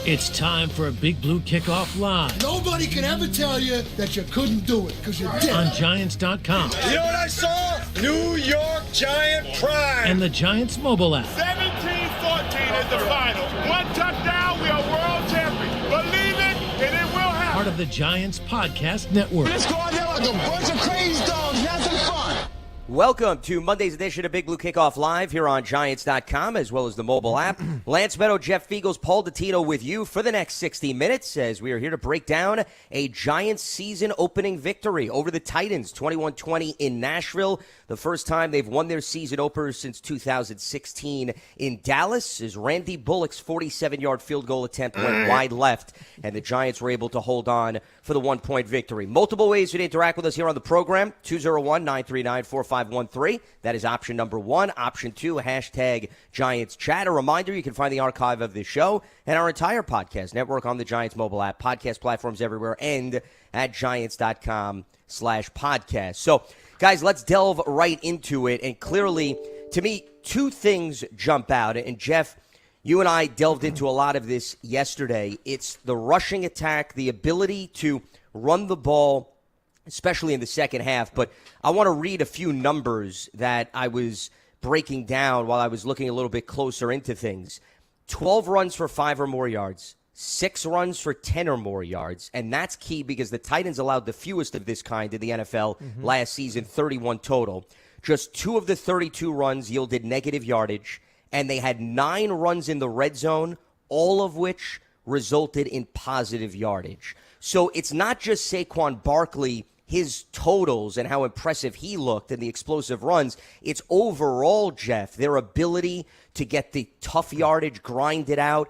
It's time for a Big Blue Kickoff Live. Nobody can ever tell you that you couldn't do it, because you did. On Giants.com. You know what I saw? New York Giant Prime. And the Giants mobile app. 17-14 is the final. One touchdown, we are world champions. Believe it, and it will happen. Part of the Giants Podcast Network. Let's go out there like a bunch of crazy dogs. Have some fun. Welcome to Monday's edition of Big Blue Kickoff Live here on Giants.com as well as the mobile app. Lance Meadow, Jeff Feagles, Paul Dottino with you for the next 60 minutes as we are here to break down a Giants season opening victory over the Titans, 21-20 in Nashville. The first time they've won their season opener since 2016 in Dallas as Randy Bullock's 47-yard field goal attempt went wide left, and the Giants were able to hold on for the one-point victory. Multiple ways you can interact with us here on the program, 201-939-4513. That is option number one. Option two, hashtag Giants Chat. A reminder, you can find the archive of this show and our entire podcast network on the Giants mobile app, podcast platforms everywhere, and at Giants.com/podcast. So, guys, let's delve right into it. And clearly, to me, two things jump out. And, Jeff, you and I delved into a lot of this yesterday. It's the rushing attack, the ability to run the ball, especially in the second half. But I want to read a few numbers that I was breaking down while I was looking a little bit closer into things. 12 runs for 5 or more yards. 6 runs for 10 or more yards, and that's key because the Titans allowed the fewest of this kind in the NFL last season, 31 total. Just 2 of the 32 runs yielded negative yardage, and they had 9 runs in the red zone, all of which resulted in positive yardage. So it's not just Saquon Barkley, his totals and how impressive he looked and the explosive runs. It's overall, Jeff, their ability to get the tough yardage, grind it out,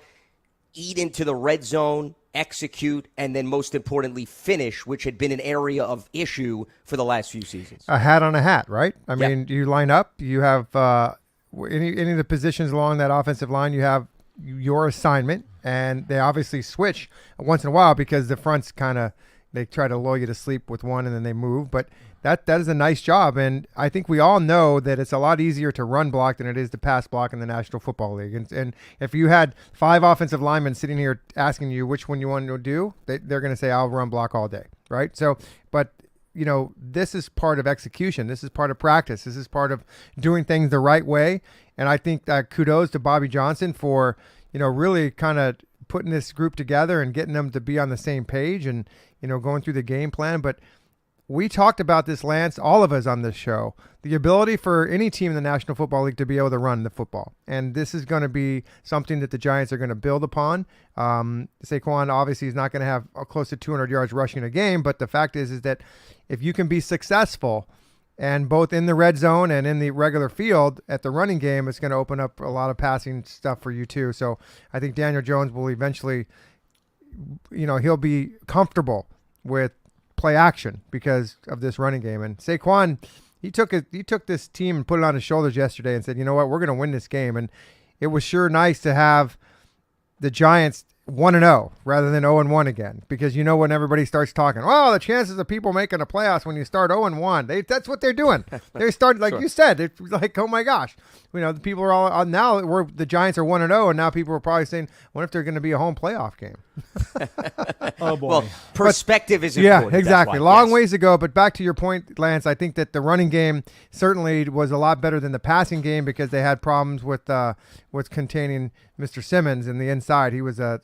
eat into the red zone, execute, and then most importantly, finish, which had been an area of issue for the last few seasons. A hat on a hat, right? I Yep. mean, you line up, you have any of the positions along that offensive line, you have your assignment, and they obviously switch once in a while because the fronts they try to lull you to sleep with one and then they move, but that is a nice job, and I think we all know that it's a lot easier to run block than it is to pass block in the National Football League. And if you had 5 offensive linemen sitting here asking you which one you want to do, they're going to say, I'll run block all day, right? So, but, you know, this is part of execution. This is part of practice. This is part of doing things the right way, and I think kudos to Bobby Johnson for, you know, really kind of putting this group together and getting them to be on the same page and, you know, going through the game plan. But we talked about this, Lance, all of us on this show, the ability for any team in the National Football League to be able to run the football. And this is going to be something that the Giants are going to build upon. Saquon obviously is not going to have close to 200 yards rushing a game, but the fact is that if you can be successful and both in the red zone and in the regular field at the running game, it's going to open up a lot of passing stuff for you too. So I think Daniel Jones will eventually, you know, he'll be comfortable with play action because of this running game. And Saquon, he took this team and put it on his shoulders yesterday and said, you know what, we're going to win this game. And it was sure nice to have the Giants 1-0 rather than 0-1 again, because you know when everybody starts talking, well, the chances of people making the playoffs when you start 0-1, that's what they're doing. They start like you said, it's like, oh my gosh, you know, the people are all now the Giants are 1-0, and now people are probably saying, what if they're going to be a home playoff game? Oh boy. Well, perspective is important. Yeah, exactly. Why, Long ways to go, but back to your point, Lance, I think that the running game certainly was a lot better than the passing game because they had problems with containing Mr. Simmons in the inside. He was a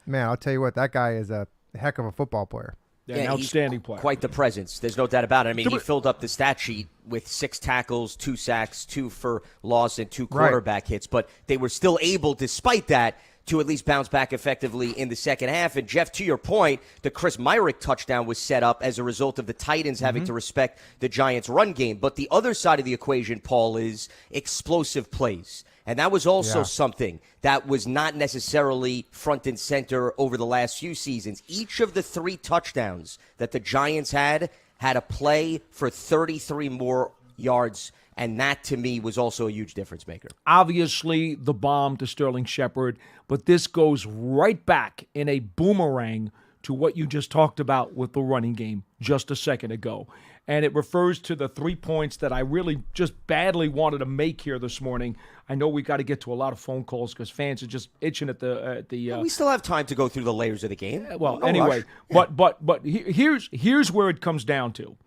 man, I'll tell you what, that guy is a heck of a football player. Yeah, an outstanding player. Quite the presence. There's no doubt about it. I mean, he filled up the stat sheet with 6 tackles, 2 sacks, 2 for loss, and 2 quarterback hits. But they were still able, despite that, to at least bounce back effectively in the second half. And, Jeff, to your point, the Chris Myrick touchdown was set up as a result of the Titans having to respect the Giants' run game. But the other side of the equation, Paul, is explosive plays. And that was also something that was not necessarily front and center over the last few seasons. Each of the 3 touchdowns that the Giants had a play for 33 more yards, and that, to me, was also a huge difference maker. Obviously, the bomb to Sterling Shepard, but this goes right back in a boomerang to what you just talked about with the running game just a second ago. and it refers to the 3 points that I really just badly wanted to make here this morning. I know we got to get to a lot of phone calls because fans are just itching at the. We still have time to go through the layers of the game. Well, No anyway, rush. but here's where it comes down to.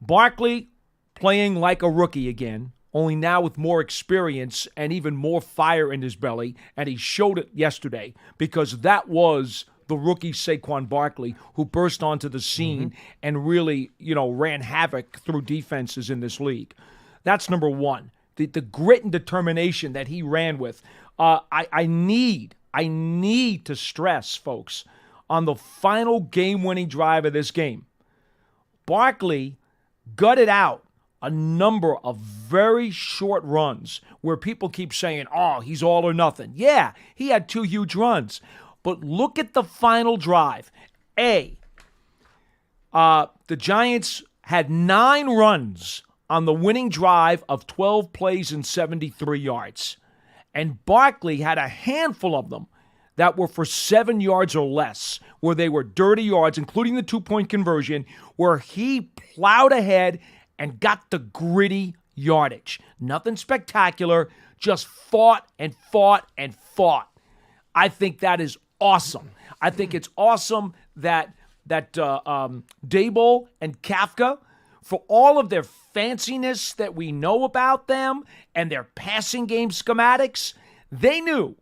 Barkley playing like a rookie again, only now with more experience and even more fire in his belly, and he showed it yesterday because that was the rookie Saquon Barkley who burst onto the scene and really, ran havoc through defenses in this league. That's number one. The grit and determination that he ran with. I need to stress, folks, on the final game-winning drive of this game. Barkley gutted out a number of very short runs where people keep saying, oh, he's all or nothing. Yeah, he had 2 huge runs. But look at the final drive. The Giants had 9 runs on the winning drive of 12 plays and 73 yards. And Barkley had a handful of them that were for 7 yards or less, where they were dirty yards, including the 2-point conversion, where he plowed ahead and got the gritty yardage. Nothing spectacular, just fought and fought and fought. I think that is awesome. I think it's awesome that Daboll and Kafka, for all of their fanciness that we know about them and their passing game schematics, they knew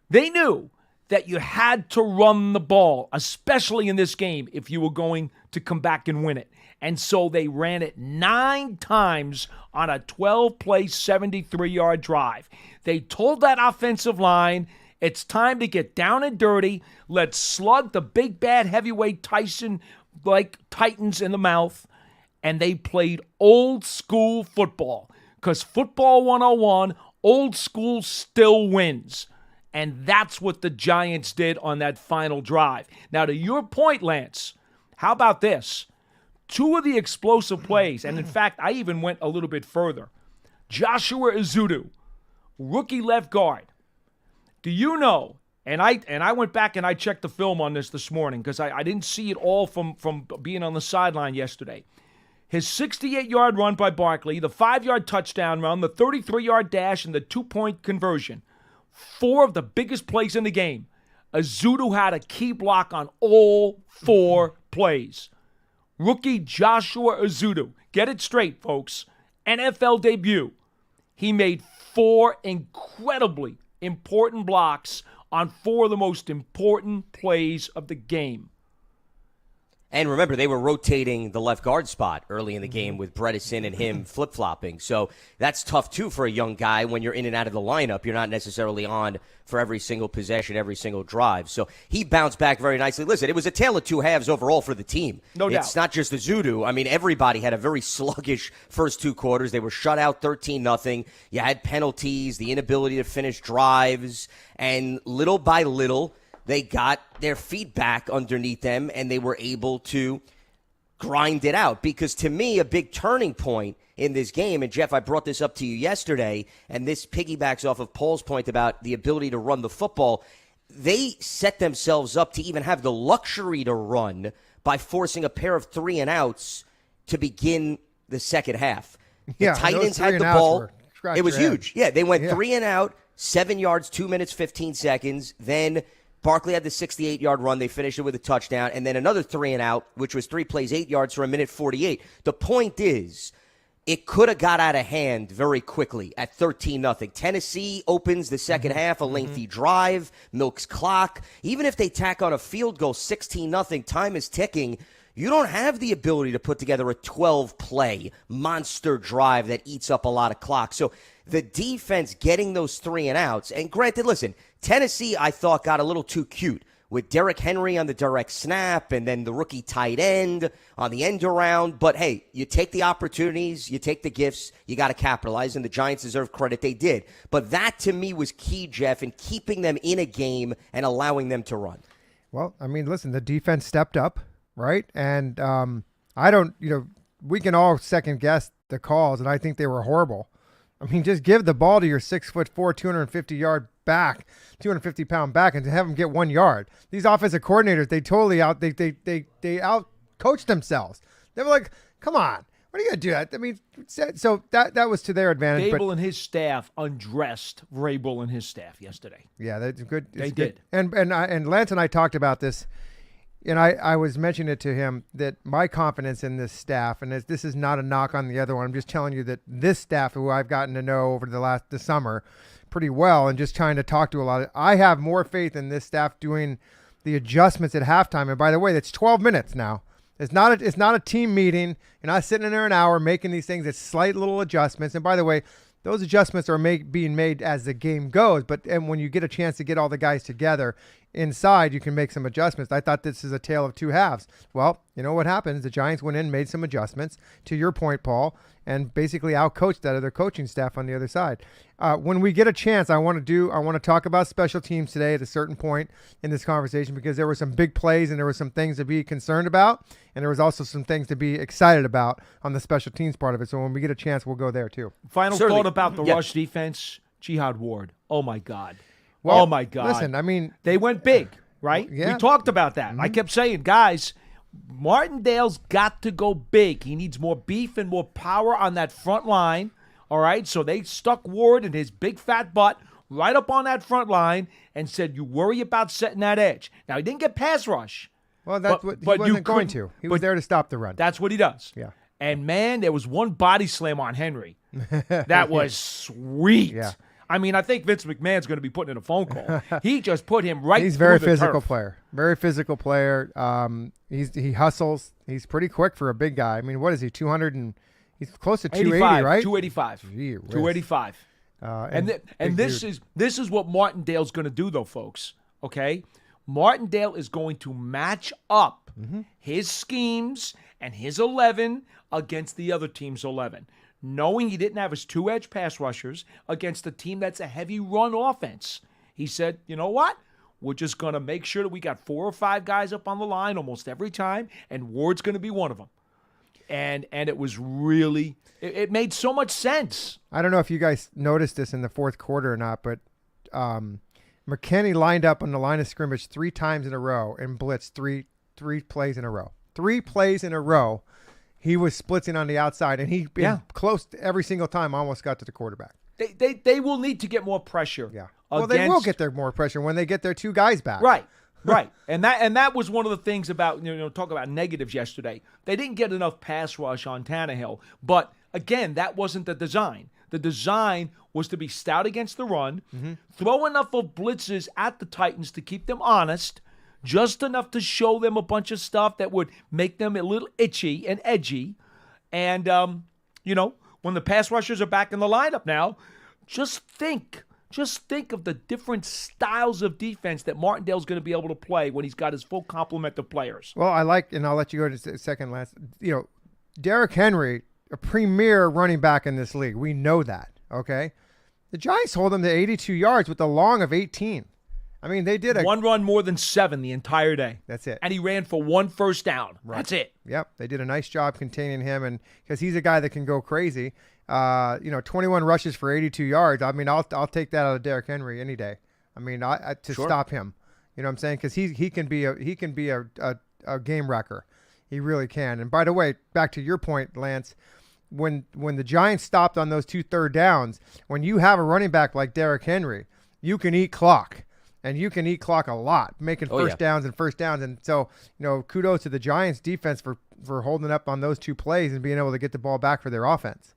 that you had to run the ball, especially in this game, if you were going to come back and win it. And so they ran it 9 times on a 12-play, 73-yard drive. They told that offensive line, it's time to get down and dirty. Let's slug the big, bad heavyweight Titans in the mouth. And they played old school football. Because football 101, old school still wins. And that's what the Giants did on that final drive. Now, to your point, Lance, how about this? 2 of the explosive plays, and in fact, I even went a little bit further. Joshua Ezeudu, rookie left guard. Do you know, and I went back and I checked the film on this morning because I didn't see it all from being on the sideline yesterday. His 68-yard run by Barkley, the 5-yard touchdown run, the 33-yard dash, and the 2-point conversion. 4 of the biggest plays in the game. Ezeudu had a key block on all 4 plays. Rookie Joshua Ezeudu, get it straight, folks, NFL debut. He made 4 incredibly important blocks on 4 of the most important plays of the game. And remember, they were rotating the left guard spot early in the game with Bredesen and him flip-flopping. So that's tough, too, for a young guy when you're in and out of the lineup. You're not necessarily on for every single possession, every single drive. So he bounced back very nicely. Listen, it was a tale of 2 halves overall for the team. No doubt. It's not just the Ezeudu. I mean, everybody had a very sluggish first 2 quarters. They were shut out 13-0. You had penalties, the inability to finish drives, and little by little, they got their feet back underneath them, and they were able to grind it out. Because to me, a big turning point in this game, and Jeff, I brought this up to you yesterday, and this piggybacks off of Paul's point about the ability to run the football. They set themselves up to even have the luxury to run by forcing a pair of 3-and-outs to begin the second half. The Titans had the ball. It was huge. Yeah, they went 3-and-out, 7 yards, 2 minutes, 15 seconds. Then Barkley had the 68-yard run. They finished it with a touchdown. And then another 3-and-out, which was 3 plays, 8 yards for a minute 48. The point is, it could have got out of hand very quickly at 13-0. Tennessee opens the second half, a lengthy drive, milks clock. Even if they tack on a field goal, 16-0, time is ticking. You don't have the ability to put together a 12-play monster drive that eats up a lot of clock. So the defense getting those 3-and-outs, and granted, listen, Tennessee, I thought, got a little too cute with Derrick Henry on the direct snap and then the rookie tight end on the end around. But, hey, you take the opportunities, you take the gifts, you got to capitalize, and the Giants deserve credit. They did. But that, to me, was key, Jeff, in keeping them in a game and allowing them to run. Well, I mean, listen, the defense stepped up, right? And we can all second-guess the calls, and I think they were horrible. I mean, just give the ball to your 6'4", 250-yard back, 250-pound back, and to have them get 1 yard. These offensive coordinators, they totally out coached themselves. They were like, come on. What are you going to do? That? I mean, so that was to their advantage. Dable and his staff undressed Vrabel and his staff yesterday. Yeah, that's good. They did. And Lance and I talked about this, and I was mentioning it to him that my confidence in this staff, and this is not a knock on the other one. I'm just telling you that this staff, who I've gotten to know over the summer pretty well, and just trying to talk to a lot of, I have more faith in this staff doing the adjustments at halftime. And by the way, that's 12 minutes now. It's not a team meeting. You're not sitting in there an hour making these things. It's slight little adjustments. And by the way, those adjustments are being made as the game goes. And when you get a chance to get all the guys together inside, you can make some adjustments. I thought this is a tale of two halves. Well, you know what happens? The Giants went in, made some adjustments, to your point, Paul, and basically outcoached that other coaching staff on the other side. When we get a chance, I want to talk about special teams today at a certain point in this conversation, because there were some big plays and there were some things to be concerned about, and there was also some things to be excited about on the special teams part of it. So when we get a chance, we'll go there too. Final thought about the rush defense, Jihad Ward. Oh my God. Well, oh my God. Listen, I mean, they went big, right? Yeah. We talked about that. I kept saying, guys, Martindale's got to go big. He needs more beef and more power on that front line. All right, so they stuck Ward and his big fat butt right up on that front line and said, you worry about setting that edge. Now, he didn't get pass rush. Well, that's what he wasn't going to. He was there to stop the run. That's what he does. Yeah. And, man, there was one body slam on Henry. That was sweet. Yeah. I mean, I think Vince McMahon's going to be putting in a phone call. He just put him right He's a through very the physical turf. player. Very physical player. He hustles. He's pretty quick for a big guy. I mean, what is he, 200 and – he's close to 280, right? 285. Gee whiz. 285. And this is what Martindale's going to do, though, folks. Okay? Martindale is going to match up his schemes and his 11 against the other team's 11, knowing he didn't have his two-edge pass rushers against a team that's a heavy run offense. He said, you know what? We're just going to make sure that we got 4 or 5 guys up on the line almost every time, and Ward's going to be one of them. And it was really – it made so much sense. I don't know if you guys noticed this in the fourth quarter or not, but McKinney lined up on the line of scrimmage 3 times in a row and blitzed three plays in a row. 3 plays in a row. He was splitting on the outside, and he close to every single time almost got to the quarterback. They will need to get more pressure. Yeah. Well, they will get their more pressure when they get their 2 guys back. Right. Right. And that was one of the things about, talk about negatives yesterday. They didn't get enough pass rush on Tannehill. But, again, that wasn't the design. The design was to be stout against the run, throw enough of blitzes at the Titans to keep them honest, just enough to show them a bunch of stuff that would make them a little itchy and edgy. And, when the pass rushers are back in the lineup now, just think of the different styles of defense that Martindale's going to be able to play when he's got his full complement of players. Well, and I'll let you go to a second, Lance. Derrick Henry, a premier running back in this league. We know that, okay? The Giants hold him to 82 yards with a long of 18. I mean, they did one run more than 7 the entire day. That's it. And he ran for 1 first down. Right. That's it. Yep, they did a nice job containing him, and because he's a guy that can go crazy. 21 rushes for 82 yards. I mean, I'll take that out of Derrick Henry any day. I mean, to stop him. You know what I'm saying? Because he can be a game wrecker. He really can. And by the way, back to your point, Lance, when the Giants stopped on those 2 third downs, when you have a running back like Derrick Henry, you can eat clock. And you can eat clock a lot, making first downs. And so, kudos to the Giants defense for holding up on those 2 plays and being able to get the ball back for their offense.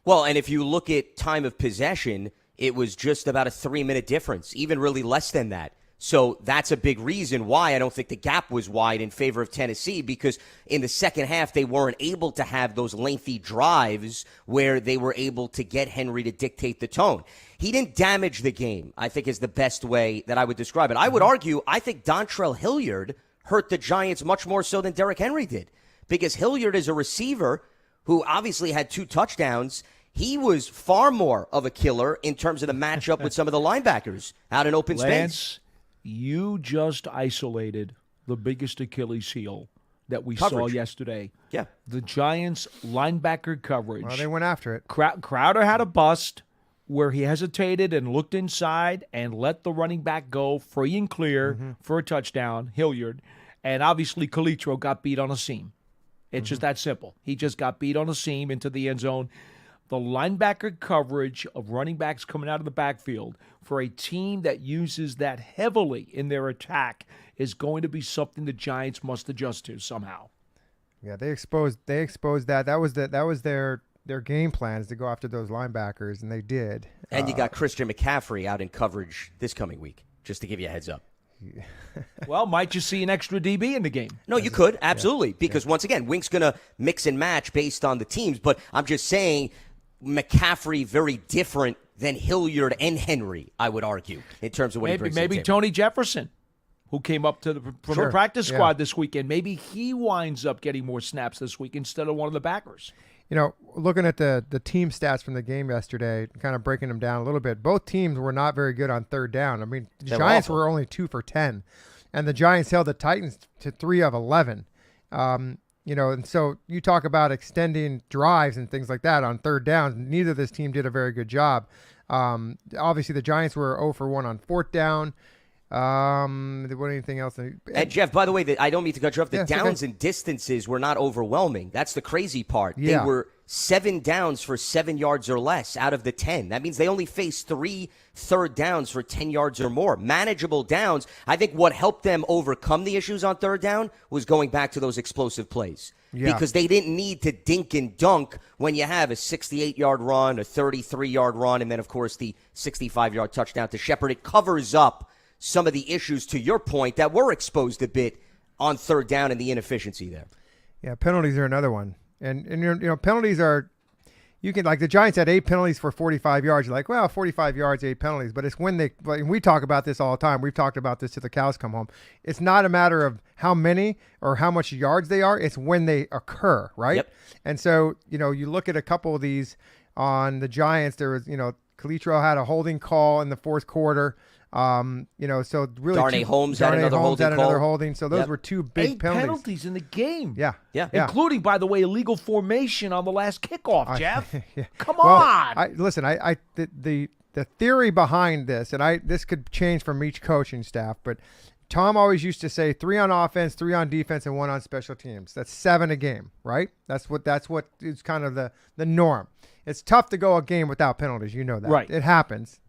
Well, and if you look at time of possession, it was just about a 3-minute difference, even really less than that. So that's a big reason why I don't think the gap was wide in favor of Tennessee, because in the second half, they weren't able to have those lengthy drives where they were able to get Henry to dictate the tone. He didn't damage the game, I think is the best way that I would describe it. I would argue, I think Dontrell Hilliard hurt the Giants much more so than Derrick Henry did, because Hilliard is a receiver who obviously had 2 touchdowns. He was far more of a killer in terms of the matchup with some of the linebackers out in open space. You just isolated the biggest Achilles heel that we saw yesterday. Yeah. The Giants' linebacker coverage. Well, they went after it. Crowder had a bust where he hesitated and looked inside and let the running back go free and clear for a touchdown, Hilliard. And obviously, Calitro got beat on a seam. It's just that simple. He just got beat on the seam into the end zone. The linebacker coverage of running backs coming out of the backfield for a team that uses that heavily in their attack is going to be something the Giants must adjust to somehow. Yeah, they exposed that. That was their game plan, is to go after those linebackers, and they did. And you got Christian McCaffrey out in coverage this coming week, just to give you a heads up. Well, might you see an extra DB in the game? No, you could, absolutely, because once again, Wink's going to mix and match based on the teams, but I'm just saying McCaffrey very different than Hilliard and Henry, I would argue, in terms of what he brings to the table. Tony Jefferson, who came up from the practice squad this weekend, maybe he winds up getting more snaps this week instead of one of the backers. You know, looking at the team stats from the game yesterday, kind of breaking them down a little bit, both teams were not very good on third down. I mean, the Giants were only 2 for 10, and the Giants held the Titans to 3 of 11. You know, and so you talk about extending drives and things like that on third downs. Neither of this team did a very good job. Obviously, the Giants were 0 for 1 on fourth down. Anything else? And Jeff, by the way, I don't mean to cut you off. The downs and distances were not overwhelming. That's the crazy part. Yeah. They were 7 downs for 7 yards or less out of the 10. That means they only faced 3 third downs for 10 yards or more. Manageable downs. I think what helped them overcome the issues on third down was going back to those explosive plays. Yeah. Because they didn't need to dink and dunk when you have a 68-yard run, a 33-yard run, and then, of course, the 65-yard touchdown to Shepard. It covers up some of the issues, to your point, that were exposed a bit on third down and the inefficiency there. Yeah, penalties are another one. And you know, penalties are, you can, like the Giants had 8 penalties for 45 yards. You're like, well, 45 yards, 8 penalties. But it's when they, like, we talk about this all the time. We've talked about this till the cows come home. It's not a matter of how many or how much yards they are. It's when they occur, right? Yep. And so, you know, you look at a couple of these on the Giants. There was, you know, Calitro had a holding call in the fourth quarter. You know, so really, Darnay Holmes had another holding. So those were 2 big 8 penalties in the game. Yeah. Including, by the way, illegal formation on the last kickoff, Jeff. Come well, on. Listen, the theory behind this, and this could change from each coaching staff, but Tom always used to say 3 on offense, 3 on defense, and 1 on special teams. That's 7 a game, right? That's what is kind of the norm. It's tough to go a game without penalties. You know that. Right. It happens.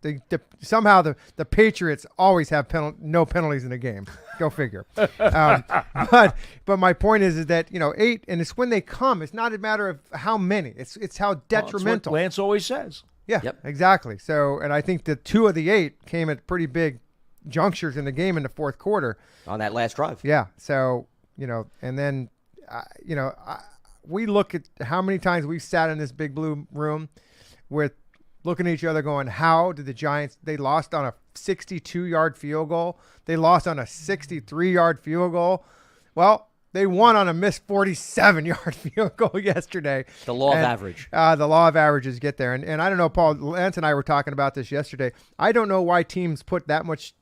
Somehow the Patriots always have no penalties in a game. Go figure. But my point is that, you know, 8, and it's when they come. It's not a matter of how many. It's how detrimental. Well, that's what Lance always says. Yeah, exactly. So, and I think the 2 of the 8 came at pretty big junctures in the game in the fourth quarter. On that last drive. Yeah. So, you know, and then, you know, we look at how many times we've sat in this big blue room with looking at each other going, how did the Giants, they lost on a 62-yard field goal. They lost on a 63-yard field goal. Well, they won on a missed 47-yard field goal yesterday. The law of average. The law of averages get there. And I don't know, Paul, Lance and I were talking about this yesterday. I don't know why teams put that much.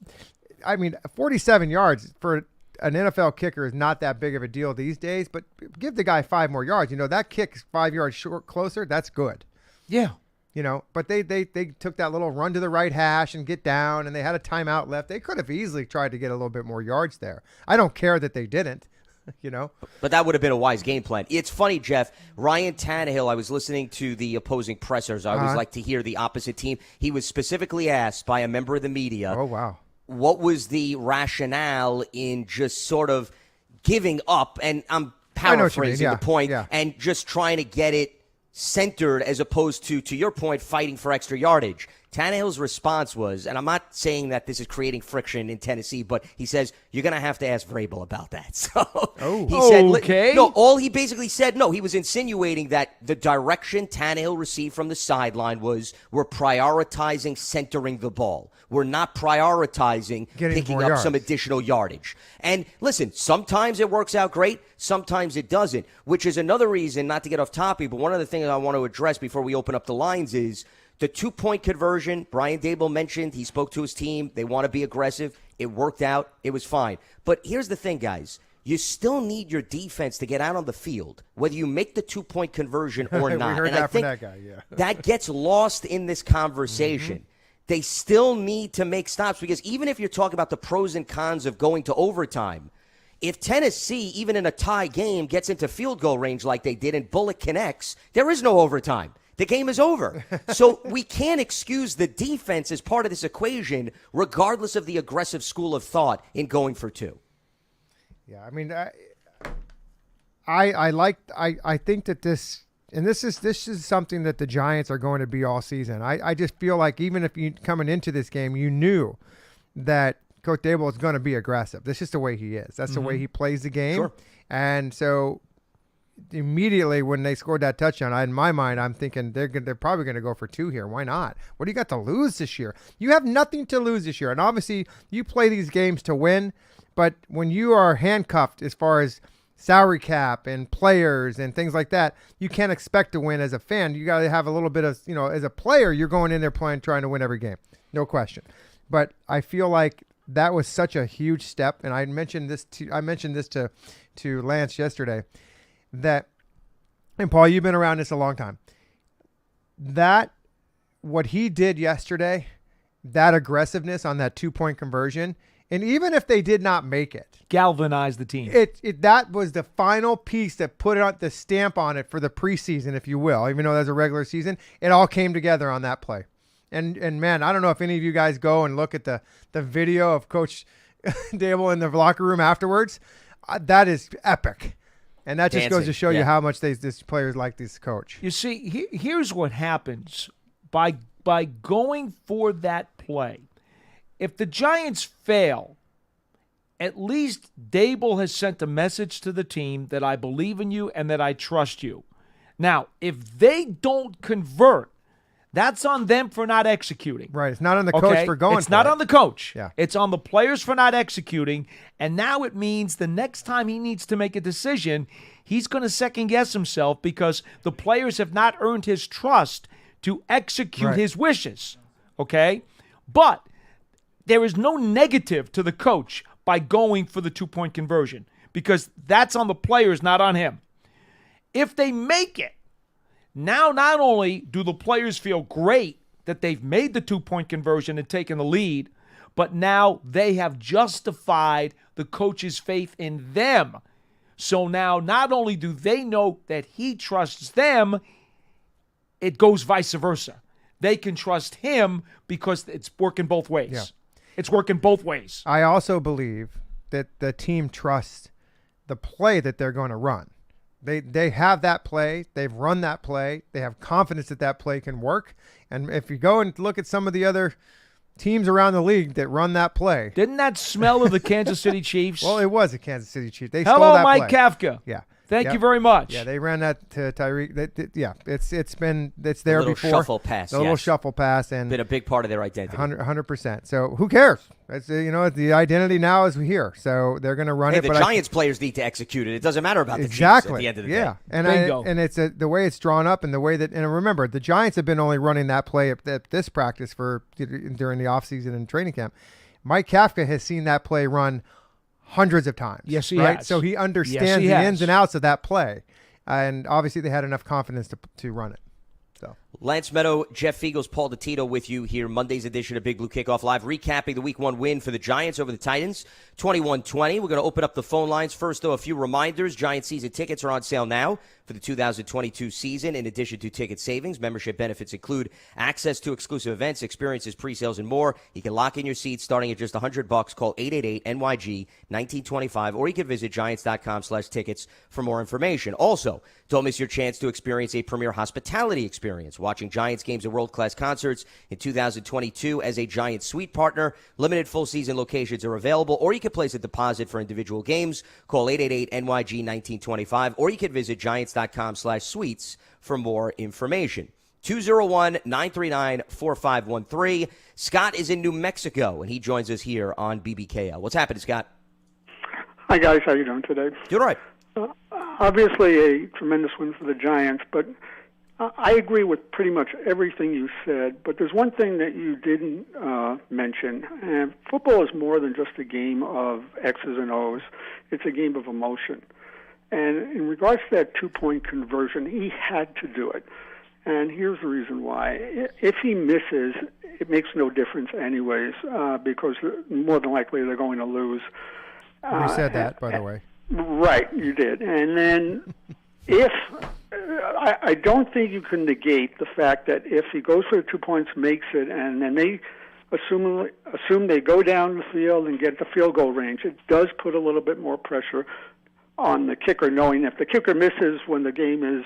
I mean, 47 yards for an NFL kicker is not that big of a deal these days, but give the guy 5 more yards. You know, that kick's 5 yards closer. That's good. Yeah. You know, but they took that little run to the right hash and get down, and they had a timeout left. They could have easily tried to get a little bit more yards there. I don't care that they didn't. You know, but that would have been a wise game plan. It's funny, Jeff. Ryan Tannehill, I was listening to the opposing pressers. I always like to hear the opposite team. He was specifically asked by a member of the media. Oh, wow. What was the rationale in just sort of giving up? And I'm paraphrasing the point, and just trying to get it centered as opposed to your point, fighting for extra yardage. Tannehill's response was, and I'm not saying that this is creating friction in Tennessee, but he says, you're going to have to ask Vrabel about that. So he said, okay. No, all he basically said, no, he was insinuating that the direction Tannehill received from the sideline was, we're prioritizing centering the ball. We're not prioritizing picking up some additional yardage. And listen, sometimes it works out great. Sometimes it doesn't, which is another reason, not to get off topic, but one of the things I want to address before we open up the lines is the 2-point conversion. Brian Daboll mentioned he spoke to his team. They want to be aggressive. It worked out. It was fine. But here's the thing, guys. You still need your defense to get out on the field, whether you make the 2-point conversion or not. We heard and that I from think that guy, yeah. that gets lost in this conversation. Mm-hmm. They still need to make stops because even if you're talking about the pros and cons of going to overtime, If Tennessee, even in a tie game, gets into field goal range like they did and Bullock connects, there is no overtime. The game is over. So we can't excuse the defense as part of this equation, regardless of the aggressive school of thought in going for two. Yeah, I mean, I think that this is something that the Giants are going to be all season. I just feel like even if you coming into this game, you knew that Coach Dable is going to be aggressive. That's just the way he is. That's the way he plays the game. Sure. And so immediately when they scored that touchdown, in my mind, I'm thinking they're probably going to go for two here. Why not? What do you got to lose this year? You have nothing to lose this year. And obviously you play these games to win, but when you are handcuffed as far as salary cap and players and things like that, you can't expect to win as a fan. You got to have a little bit of, as a player, you're going in there trying to win every game. No question. But I feel like that was such a huge step, and I mentioned this to Lance yesterday, that, and Paul, you've been around this a long time, that what he did yesterday, that aggressiveness on that 2-point conversion, and even if they did not make it, galvanized the team. That was the final piece that put the stamp on it for the preseason, if you will. Even though there's a regular season, it all came together on that play. And man, I don't know if any of you guys go and look at the video of Coach Dable in the locker room afterwards. That is epic. And that just goes to show you how much these players like this coach. You see, here's what happens by going for that play. If the Giants fail, at least Dable has sent a message to the team that I believe in you and that I trust you. Now, if they don't convert, that's on them for not executing. Right. It's not on the coach for going. It's not on the coach. Yeah. It's on the players for not executing. And now it means the next time he needs to make a decision, he's going to second-guess himself because the players have not earned his trust to execute his wishes. Okay? But there is no negative to the coach by going for the 2-point conversion because that's on the players, not on him. If they make it, now not only do the players feel great that they've made the 2-point conversion and taken the lead, but now they have justified the coach's faith in them. So now not only do they know that he trusts them, it goes vice versa. They can trust him because it's working both ways. Yeah. It's working both ways. I also believe that the team trusts the play that they're going to run. They have that play. They've run that play. They have confidence that that play can work. And if you go and look at some of the other teams around the league that run that play. Didn't that smell of the Kansas City Chiefs? Well, it was a Kansas City Chiefs. They stole Hello, that Mike play. Kafka. Yeah. Thank you very much. Yeah, they ran that to Tyreek. Yeah, it's there a little before. Shuffle pass. A little shuffle pass, and been a big part of their identity. 100%. So who cares? It's, the identity now is here. So they're going to run it. The Giants players need to execute it. It doesn't matter about the Chiefs at the end of the day. Yeah, and Bingo. and it's the way it's drawn up, and the way that. And remember, the Giants have been only running that play at this practice during the offseason and training camp. Mike Kafka has seen that play run hundreds of times. Yes, he right? has. So he understands the ins and outs of that play. And obviously they had enough confidence to run it. So Lance Meadow, Jeff Fiegels, Paul DeTito with you here. Monday's edition of Big Blue Kickoff Live, recapping the Week 1 win for the Giants over the Titans, 21-20. We're going to open up the phone lines. First, though, a few reminders. Giants season tickets are on sale now for the 2022 season. In addition to ticket savings, membership benefits include access to exclusive events, experiences, pre-sales, and more. You can lock in your seats starting at just $100. Call 888-NYG-1925, or you can visit Giants.com/tickets for more information. Also, don't miss your chance to experience a premier hospitality experience, watching Giants games and world-class concerts in 2022 as a Giants suite partner. Limited full-season locations are available, or you can place a deposit for individual games. Call 888-NYG-1925, or you can visit Giants.com/suites for more information. 201-939-4513. Scott is in New Mexico, and he joins us here on BBKL. What's happening, Scott? Hi, guys. How you doing today? Doing all right. Obviously a tremendous win for the Giants, but I agree with pretty much everything you said, but there's one thing that you didn't mention. And football is more than just a game of X's and O's. It's a game of emotion. And in regards to that 2-point conversion, he had to do it. And here's the reason why. If he misses, it makes no difference anyways, because more than likely they're going to lose. We said that, by the way. Right, you did. And then I don't think you can negate the fact that if he goes for the 2 points, makes it, and then they assume they go down the field and get the field goal range, it does put a little bit more pressure on the kicker, knowing if the kicker misses when the game is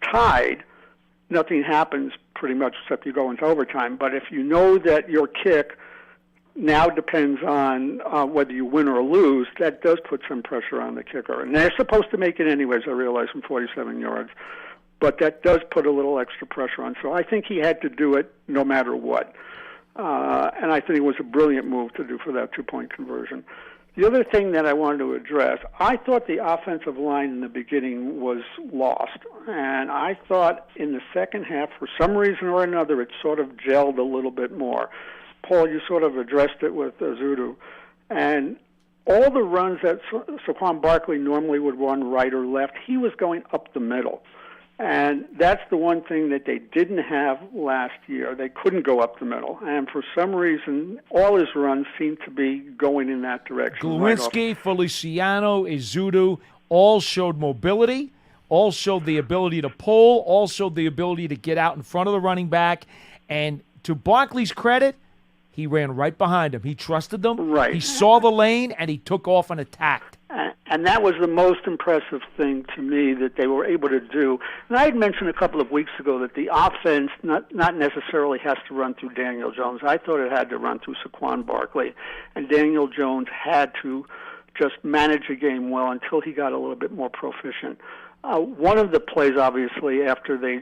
tied, nothing happens pretty much except you go into overtime. But if you know that your kick now depends on whether you win or lose, that does put some pressure on the kicker. And they're supposed to make it anyways, I realize, from 47 yards. But that does put a little extra pressure on. So I think he had to do it no matter what. And I think it was a brilliant move to do for that 2-point conversion. The other thing that I wanted to address, I thought the offensive line in the beginning was lost. And I thought in the second half, for some reason or another, it sort of gelled a little bit more. Paul, you sort of addressed it with Zudu. And all the runs that Saquon Barkley normally would run right or left, he was going up the middle. And that's the one thing that they didn't have last year. They couldn't go up the middle. And for some reason, all his runs seem to be going in that direction. Glowinski, Feliciano, Ezeudu all showed mobility, all showed the ability to pull, all showed the ability to get out in front of the running back. And to Barkley's credit, he ran right behind him. He trusted them. Right. He saw the lane, and he took off and attacked. And that was the most impressive thing to me that they were able to do. And I had mentioned a couple of weeks ago that the offense not necessarily has to run through Daniel Jones. I thought it had to run through Saquon Barkley. And Daniel Jones had to just manage the game well until he got a little bit more proficient. One of the plays, obviously, after they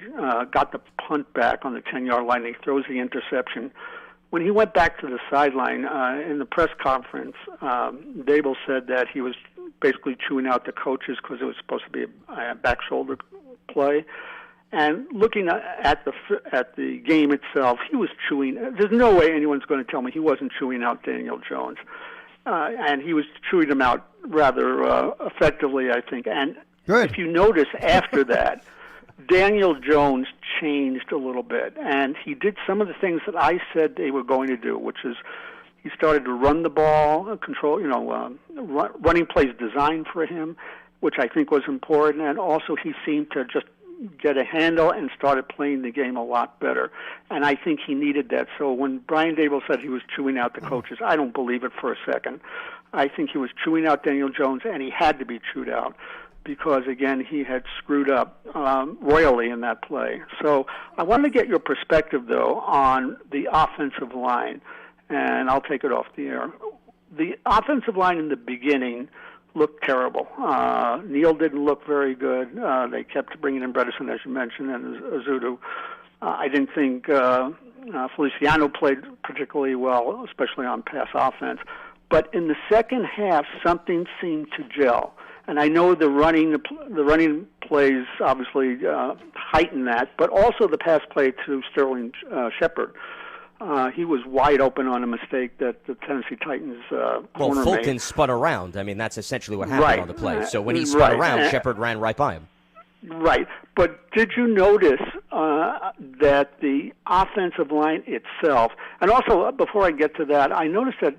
got the punt back on the 10-yard line, he throws the interception. When he went back to the sideline in the press conference, Dable said that he was basically chewing out the coaches because it was supposed to be a back shoulder play. And looking at the game itself, he was chewing. There's no way anyone's going to tell me he wasn't chewing out Daniel Jones. And he was chewing him out rather effectively, I think. And Good. If you notice after that, Daniel Jones changed a little bit, and he did some of the things that I said they were going to do, which is he started to run the ball, control, running plays designed for him, which I think was important, and also he seemed to just get a handle and started playing the game a lot better, and I think he needed that. So when Brian Dable said he was chewing out the coaches, I don't believe it for a second. I think he was chewing out Daniel Jones, and he had to be chewed out, because, again, he had screwed up royally in that play. So I want to get your perspective, though, on the offensive line, and I'll take it off the air. The offensive line in the beginning looked terrible. Neal didn't look very good. They kept bringing in Bredesen, as you mentioned, and Ezeudu. I didn't think Feliciano played particularly well, especially on pass offense. But in the second half, something seemed to gel. And I know the running plays obviously heighten that, but also the pass play to Sterling Shepard. He was wide open on a mistake that the Tennessee Titans corner Fulton made. spun around. I mean, that's essentially what happened Right. on the play. So when he spun around, Shepard ran right by him. Right. But did you notice that the offensive line itself, and also before I get to that, I noticed that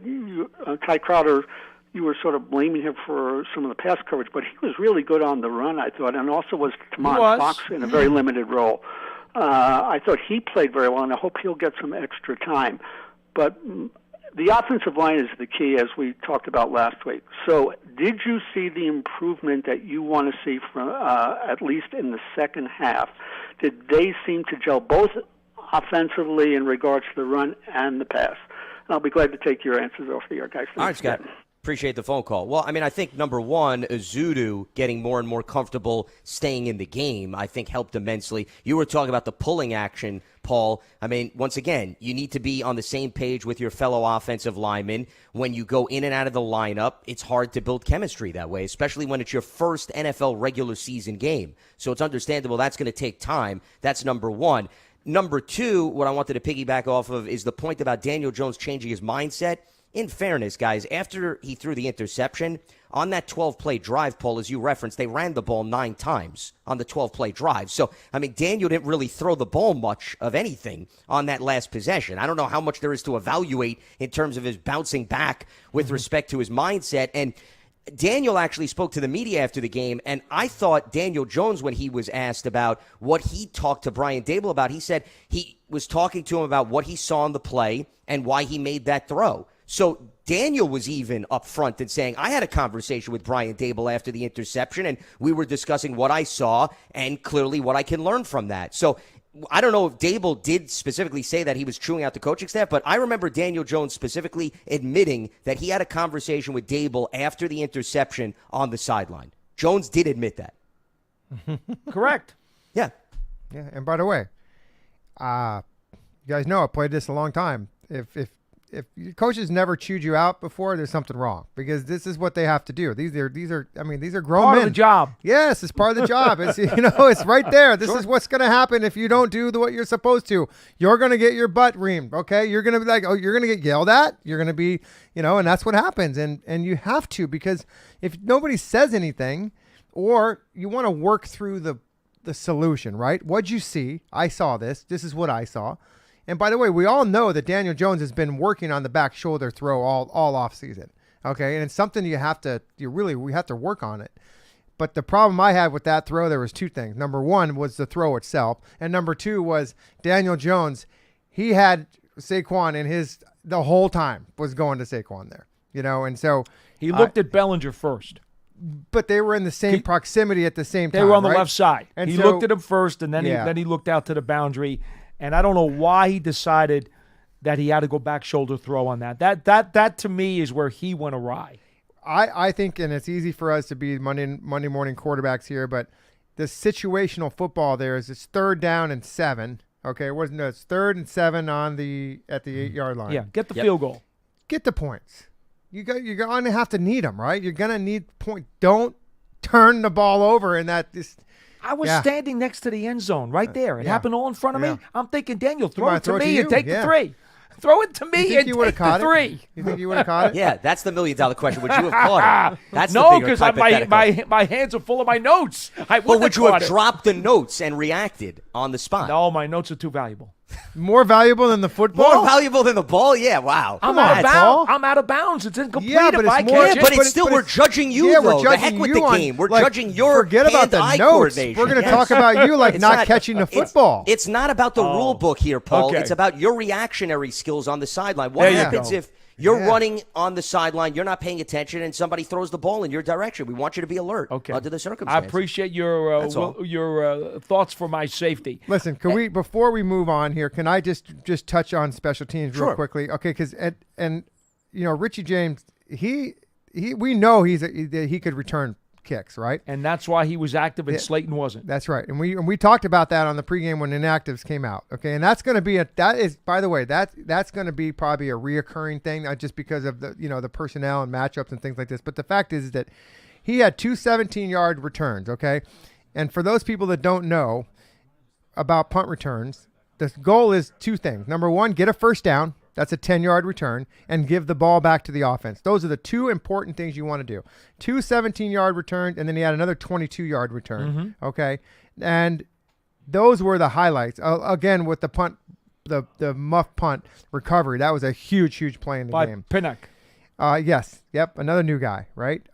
Ty Crowder, you were sort of blaming him for some of the pass coverage, but he was really good on the run, I thought, and also was Tamon Fox in a very limited role. I thought he played very well, and I hope he'll get some extra time. But the offensive line is the key, as we talked about last week. So did you see the improvement that you want to see from at least in the second half? Did they seem to gel both offensively in regards to the run and the pass? And I'll be glad to take your answers off the air, guys. All right, Scott. Appreciate the phone call. Well, I mean, I think, number one, Ezeudu getting more and more comfortable staying in the game, I think, helped immensely. You were talking about the pulling action, Paul. I mean, once again, you need to be on the same page with your fellow offensive linemen. When you go in and out of the lineup, it's hard to build chemistry that way, especially when it's your first NFL regular season game. So it's understandable that's going to take time. That's number one. Number two, what I wanted to piggyback off of is the point about Daniel Jones changing his mindset. In fairness, guys, after he threw the interception, on that 12-play drive, Paul, as you referenced, they ran the ball 9 times on the 12-play drive. So, I mean, Daniel didn't really throw the ball much of anything on that last possession. I don't know how much there is to evaluate in terms of his bouncing back with respect to his mindset. And Daniel actually spoke to the media after the game, and I thought Daniel Jones, when he was asked about what he talked to Brian Dable about, he said he was talking to him about what he saw in the play and why he made that throw. So Daniel was even up front and saying, I had a conversation with Brian Dable after the interception, and we were discussing what I saw and clearly what I can learn from that. So I don't know if Dable did specifically say that he was chewing out the coaching staff, but I remember Daniel Jones specifically admitting that he had a conversation with Dable after the interception on the sideline. Jones did admit that. Correct. Yeah. Yeah, and by the way, you guys know I played this a long time. If your coaches never chewed you out before, there's something wrong, because this is what they have to do. These are grown Part men. of the job. Yes, it's part of the job. It's it's right there. This is what's going to happen if you don't do what you're supposed to. You're going to get your butt reamed. Okay, you're going to be like, oh, you're going to get yelled at. You're going to be, and that's what happens. And you have to, because if nobody says anything, or you want to work through the solution, right? What'd you see? I saw this. This is what I saw. And by the way, we all know that Daniel Jones has been working on the back shoulder throw all off season. Okay, and it's something we have to work on it. But the problem I had with that throw, there was two things. Number one was the throw itself, and number two was Daniel Jones. He had Saquon the whole time was going to Saquon there, and so he looked at Bellinger first. But they were in the same proximity at the same time. They were on the right? left side. And he so, looked at him first, and then he looked out to the boundary. And I don't know why he decided that he had to go back shoulder throw on that. That to me is where he went awry. I think, and it's easy for us to be Monday morning quarterbacks here, but the situational football there is it's 3rd down and 7. Okay, it's 3rd and 7 at the 8-yard line. Yeah, get the field goal. Get the points. You're going to have to need them, right? You're going to need point. Don't turn the ball over in that. I was standing next to the end zone right there. It happened all in front of me. I'm thinking, Daniel, throw it to me and take the 3. Throw it to me and take the 3. You think you would have caught it? Yeah, that's the $1 million question. Would you have caught it? That's no, the bigger because my hands are full of my notes. Would you have dropped the notes and reacted on the spot? No, my notes are too valuable. More valuable than the football? More valuable than the ball? Yeah, wow. I'm out of bounds. It's incomplete if I catch it. But it's still, we're judging you, though. We're judging the heck with you the game. We're judging your forget about the notes. coordination. We're going to talk about you not catching the football. It's not about the rule book here, Paul. Okay. It's about your reactionary skills on the sideline. What happens if you're running on the sideline, you're not paying attention, and somebody throws the ball in your direction? We want you to be alert under the circumstances. I appreciate your thoughts for my safety. Listen, before we move on here, can I just touch on special teams real quickly? Okay, because Richie James, we know he could return kicks, right? And that's why he was active and Slayton wasn't. That's right. And we talked about that on the pregame when inactives came out. Okay, and that's going to be that's going to be probably a reoccurring thing, not just because of the personnel and matchups and things like this. But the fact is that he had 2 17-yard returns. Okay, and for those people that don't know about punt returns, the goal is 2 things. Number 1, get a first down. That's a 10-yard return, and give the ball back to the offense. Those are the 2 important things you want to do. 2 17-yard returns, and then he had another 22-yard return. Mm-hmm. Okay, and those were the highlights. Again, with the punt, the muff punt recovery, that was a huge play in the game. Pinnock. Yes, yep, another new guy, right?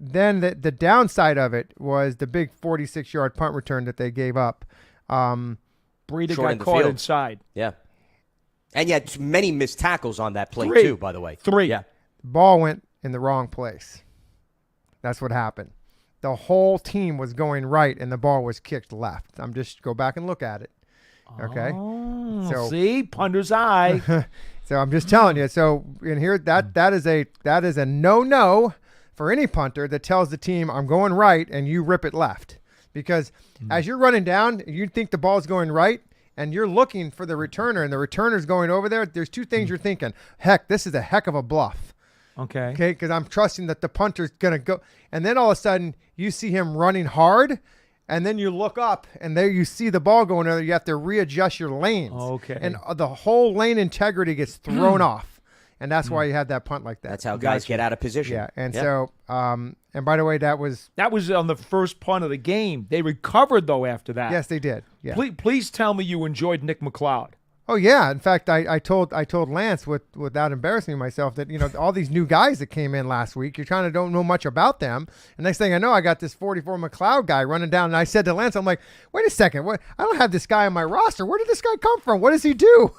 Then the downside of it was the big 46-yard punt return that they gave up. Breida got caught inside. Yeah. And you had many missed tackles on that play, too, by the way. 3. Yeah. The ball went in the wrong place. That's what happened. The whole team was going right, and the ball was kicked left. I'm just go back and look at it. Okay? Oh, see? Punter's eye. So I'm just telling you. So in here, that is a no for any punter that tells the team, I'm going right, and you rip it left. Because as you're running down, you think the ball's going right, and you're looking for the returner, and the returner's going over there, there's 2 things you're thinking. Heck, this is a heck of a bluff. Okay, because I'm trusting that the punter's going to go. And then all of a sudden, you see him running hard, and then you look up, and there you see the ball going there. You have to readjust your lanes. Okay. And the whole lane integrity gets thrown off. And that's why you have that punt like that. That's how guys get out of position. Yeah, and so, and by the way, that was on the first punt of the game. They recovered, though, after that. Yes, they did. Yeah. Please tell me you enjoyed Nick McLeod. Oh yeah. In fact, I told Lance without embarrassing myself that all these new guys that came in last week, you kind of don't know much about them. And next thing I know, I got this 44 McLeod guy running down, and I said to Lance, I'm like, wait a second, what? I don't have this guy on my roster. Where did this guy come from? What does he do?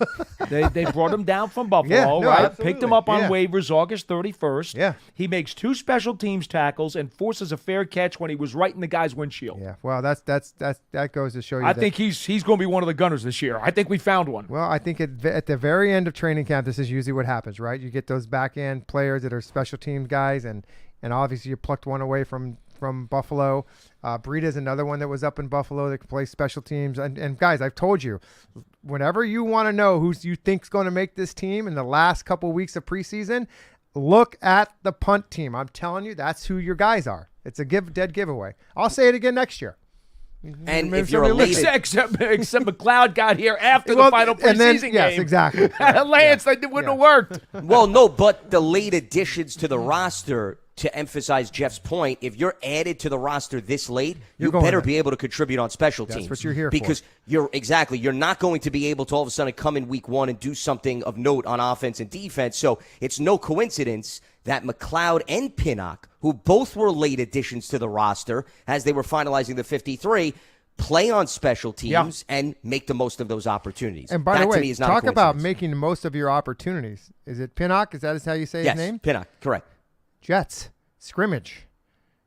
They brought him down from Buffalo, Yeah, no, right? absolutely. Picked him up on Yeah. waivers August 31st. Yeah. He makes 2 special teams tackles and forces a fair catch when he was right in the guy's windshield. Yeah. Well, that goes to show you. I that, think he's going to be one of the gunners this year. I think we found one. Well, I think at the very end of training camp, this is usually what happens, right? You get those back end players that are special team guys, and obviously you plucked one away from Buffalo. Breida's another one that was up in Buffalo that can play special teams. And guys, I've told you, whenever you want to know who you think's going to make this team in the last couple weeks of preseason, look at the punt team. I'm telling you, that's who your guys are. It's a dead giveaway. I'll say it again next year. And if you're a late Except McLeod got here after the final preseason game. Yes, exactly. Lance, that wouldn't have worked. Well, no, but the late additions to the roster, to emphasize Jeff's point, if you're added to the roster this late, you better be able to contribute on special teams. That's what you're here because for. You're not going to be able to all of a sudden come in week 1 and do something of note on offense and defense. So it's no coincidence that McLeod and Pinnock, who both were late additions to the roster as they were finalizing the 53, play on special teams and make the most of those opportunities. And by that, the way, to me, is not talk a about making the most of your opportunities. Is it Pinnock? Is that how you say his name? Yes, Pinnock, correct. Jets, scrimmage,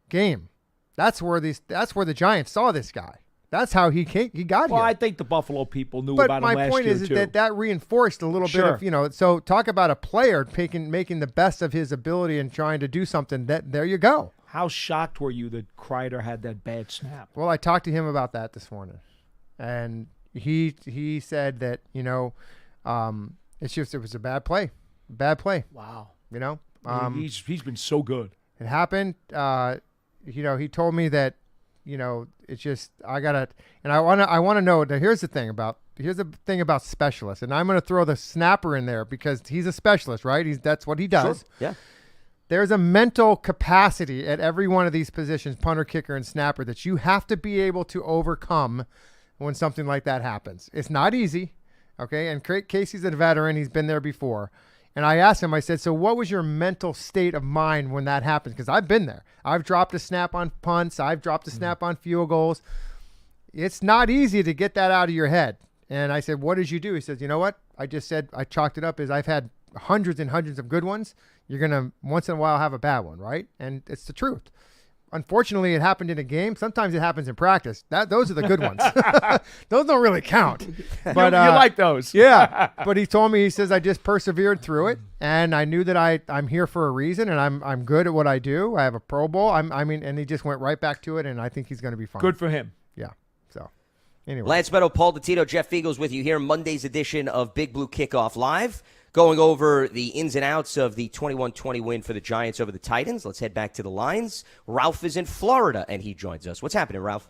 game. That's where the Giants saw this guy. That's how he got here. Well, I think the Buffalo people knew But about him my last point year, is too. that reinforced a little bit of, so talk about a player making the best of his ability and trying to do something. There you go. How shocked were you that Kreider had that bad snap? Well, I talked to him about that this morning, and he said that it's just it was a bad play. Wow. He's been so good. It happened. He told me that it's just I want to know. Now here's the thing about specialists, and I'm going to throw the snapper in there because he's a specialist, right? That's what he does. Sure. Yeah. There's a mental capacity at every one of these positions, punter, kicker, and snapper, that you have to be able to overcome when something like that happens. It's not easy, okay? And Casey's a veteran. He's been there before. And I asked him, I said, so what was your mental state of mind when that happened? Because I've been there. I've dropped a snap on punts. I've dropped a snap on field goals. It's not easy to get that out of your head. And I said, what did you do? He says, you know what? I just said, I chalked it up as I've had hundreds and hundreds of good ones. You're going to once in a while have a bad one, right? And it's the truth. Unfortunately, it happened in a game. Sometimes it happens in practice. Those are the good ones. Those don't really count. But you like those. Yeah. But he told me, he says, I just persevered through it, and I knew that I'm here for a reason, and I'm good at what I do. I have a Pro Bowl. And he just went right back to it, and I think he's going to be fine. Good for him. Yeah. So, anyway. Lance Meadow, Paul DeTito, Jeff Fiegels with you here. Monday's edition of Big Blue Kickoff Live. Going over the ins and outs of the 21-20 win for the Giants over the Titans. Let's head back to the lines. Ralph is in Florida, and he joins us. What's happening, Ralph?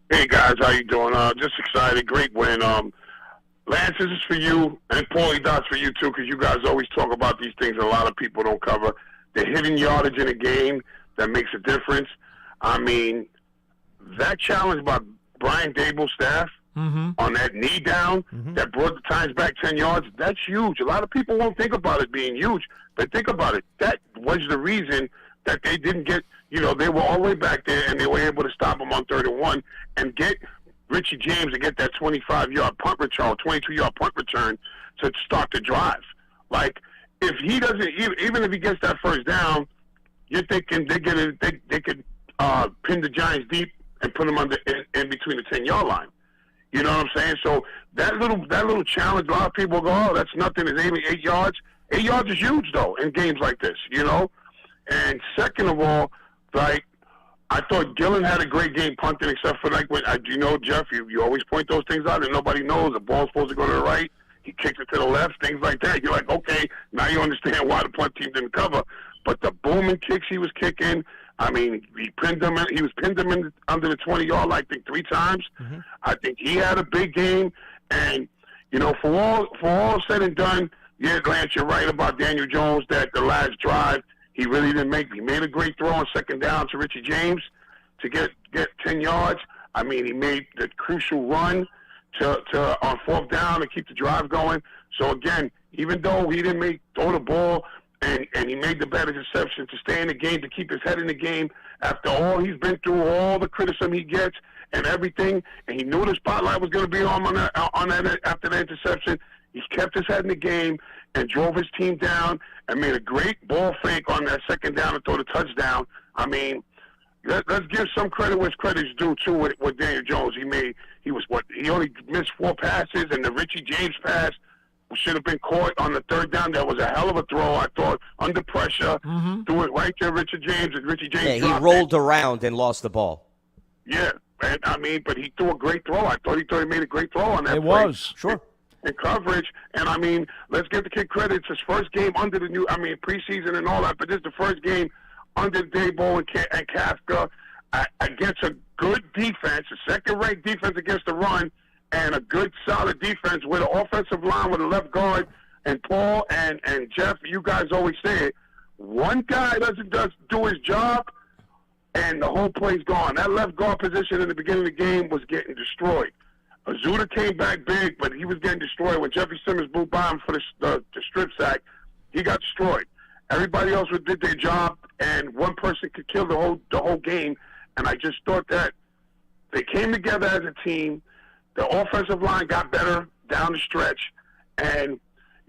Hey, guys. How you doing? Just excited. Great win. Lance, this is for you, and Paulie, that's for you, too, because you guys always talk about these things a lot of people don't cover. The hidden yardage in a game that makes a difference. I mean, that challenge by Brian Dable's staff, on that knee down that brought the Titans back 10 yards, that's huge. A lot of people won't think about it being huge, but think about it. That was the reason that they didn't get, they were all the way back there, and they were able to stop them on 3rd and 1 and get Richie James to get that 25-yard punt return, 22-yard punt return to start the drive. Like, if he doesn't, even if he gets that first down, you're thinking they could pin the Giants deep and put them in between the 10-yard line. You know what I'm saying? So that little challenge, a lot of people go, oh, that's nothing. It's 8 yards. 8 yards is huge, though, in games like this, And second of all, like, I thought Gillen had a great game punting, except for, like, when, Jeff, you always point those things out, and nobody knows the ball's supposed to go to the right. He kicks it to the left, things like that. You're like, okay, now you understand why the punt team didn't cover. But the booming kicks he was kicking, I mean, he was pinned him in under the 20-yard line, I think, 3 times. I think he had a big game. And, for all said and done, yeah, Lance, you're right about Daniel Jones, that the last drive, he really didn't make. He made a great throw on 2nd down to Richie James to get 10 yards. I mean, he made the crucial run on fourth down and keep the drive going. So again, even though he didn't throw the ball and he made the bad interception to stay in the game, to keep his head in the game after all he's been through, all the criticism he gets and everything, and he knew the spotlight was going to be on that after the interception. He kept his head in the game and drove his team down and made a great ball fake on that second down to throw the touchdown. I mean, let's give some credit where credit's due too with Daniel Jones. He only missed 4 passes, and the Richie James pass should have been caught on the third down. That was a hell of a throw, I thought, under pressure. Threw it right to Richie James, and Richie James he rolled around and lost the ball. Yeah, and but he threw a great throw. I thought he made a great throw on that It play. was. Sure. In coverage, and let's give the kid credit. It's his first game under the new, preseason and all that, but this is the first game under Dabo and Kafka against a good defense, a second-ranked defense against the run, and a good, solid defense with an offensive line with a left guard. And Paul and Jeff, you guys always say it, one guy doesn't do his job, and the whole play's gone. That left guard position in the beginning of the game was getting destroyed. Azuda came back big, but he was getting destroyed. When Jeffrey Simmons blew by him for the strip sack, he got destroyed. Everybody else did their job, and one person could kill the whole game. And I just thought that they came together as a team. The offensive line got better down the stretch. And,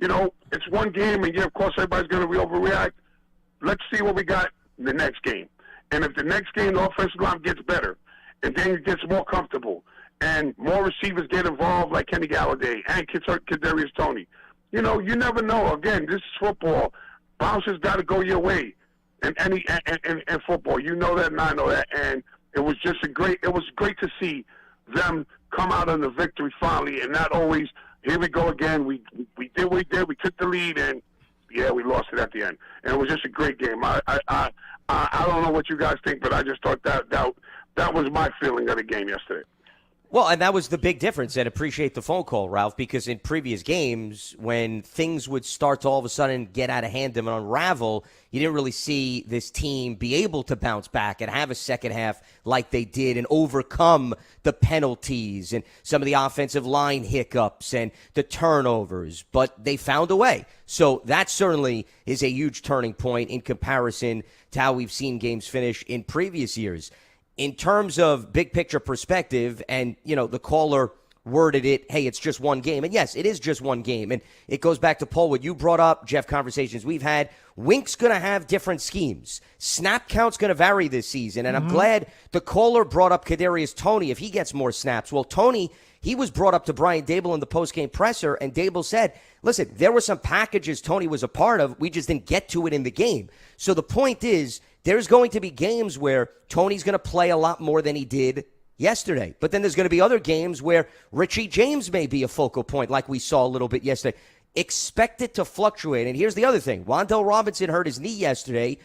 it's one game, and, of course, everybody's going to overreact. Let's see what we got in the next game. And if the next game the offensive line gets better, and then it gets more comfortable, and more receivers get involved like Kenny Galladay and Kadarius Toney. You never know. Again, this is football. Bounces got to go your way in football. You know that, and I know that. And it was great to see them come out on the victory finally, and not always, here we go again. We did what we did. We took the lead, and, yeah, we lost it at the end. And it was just a great game. I don't know what you guys think, but I just thought that was my feeling of the game yesterday. Well, and that was the big difference, and appreciate the phone call, Ralph, because in previous games, when things would start to all of a sudden get out of hand and unravel, you didn't really see this team be able to bounce back and have a second half like they did and overcome the penalties and some of the offensive line hiccups and the turnovers, but they found a way. So that certainly is a huge turning point in comparison to how we've seen games finish in previous years. In terms of big picture perspective, and, the caller worded it, hey, it's just one game. And yes, it is just one game. And it goes back to, Paul, what you brought up, Jeff, conversations we've had. Wink's going to have different schemes. Snap count's going to vary this season. And I'm glad the caller brought up Kadarius Toney if he gets more snaps. Well, Toney, he was brought up to Brian Daboll in the postgame presser, and Daboll said, listen, there were some packages Toney was a part of. We just didn't get to it in the game. So the point is, there's going to be games where Toney's going to play a lot more than he did yesterday. But then there's going to be other games where Richie James may be a focal point, like we saw a little bit yesterday. Expect it to fluctuate. And here's the other thing. Wan'Dale Robinson hurt his knee yesterday.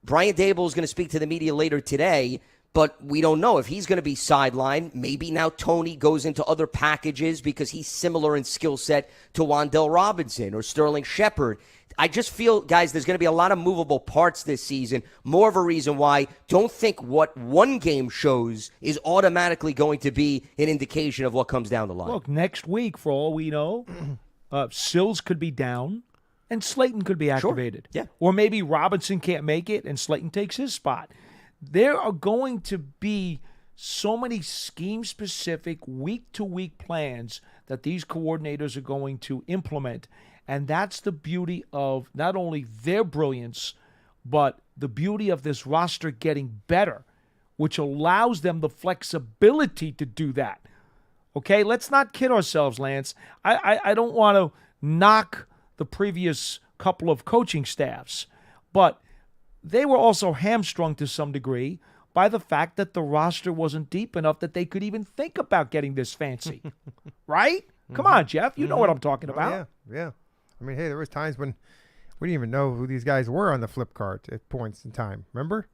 Brian Daboll is going to speak to the media later today, but we don't know if he's going to be sidelined. Maybe now Toney goes into other packages because he's similar in skill set to Wan'Dale Robinson or Sterling Shepard. I just feel, guys, there's going to be a lot of movable parts this season. More of a reason why don't think what one game shows is automatically going to be an indication of what comes down the line. Look, next week, for all we know, Sills could be down and Slayton could be activated. Sure. Yeah. Or maybe Robinson can't make it and Slayton takes his spot. There are going to be so many scheme-specific, week-to-week plans that these coordinators are going to implement. And that's the beauty of not only their brilliance, but the beauty of this roster getting better, which allows them the flexibility to do that. Okay, let's not kid ourselves, Lance. I don't want to knock the previous couple of coaching staffs, but they were also hamstrung to some degree by the fact that the roster wasn't deep enough that they could even think about getting this fancy. Right? Come on, Jeff. You know what I'm talking about. Yeah. I mean, hey, there was times when we didn't even know who these guys were on the flip chart at points in time. Remember?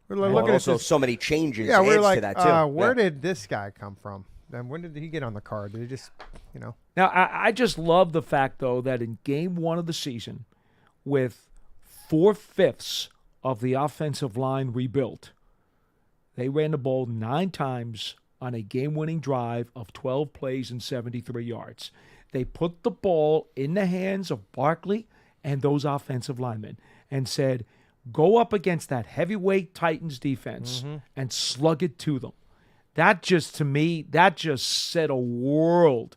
We're looking also at so many changes yeah, we're like, to that, too. Where did this guy come from? And when did he get on the card? Did he just, Now, I just love the fact, though, that in game one of the season, with 4/5 of the offensive line rebuilt, they ran the ball 9 times on a game-winning drive of 12 plays and 73 yards. They put the ball in the hands of Barkley and those offensive linemen and said, go up against that heavyweight Titans defense and slug it to them. That just, to me, that just set a world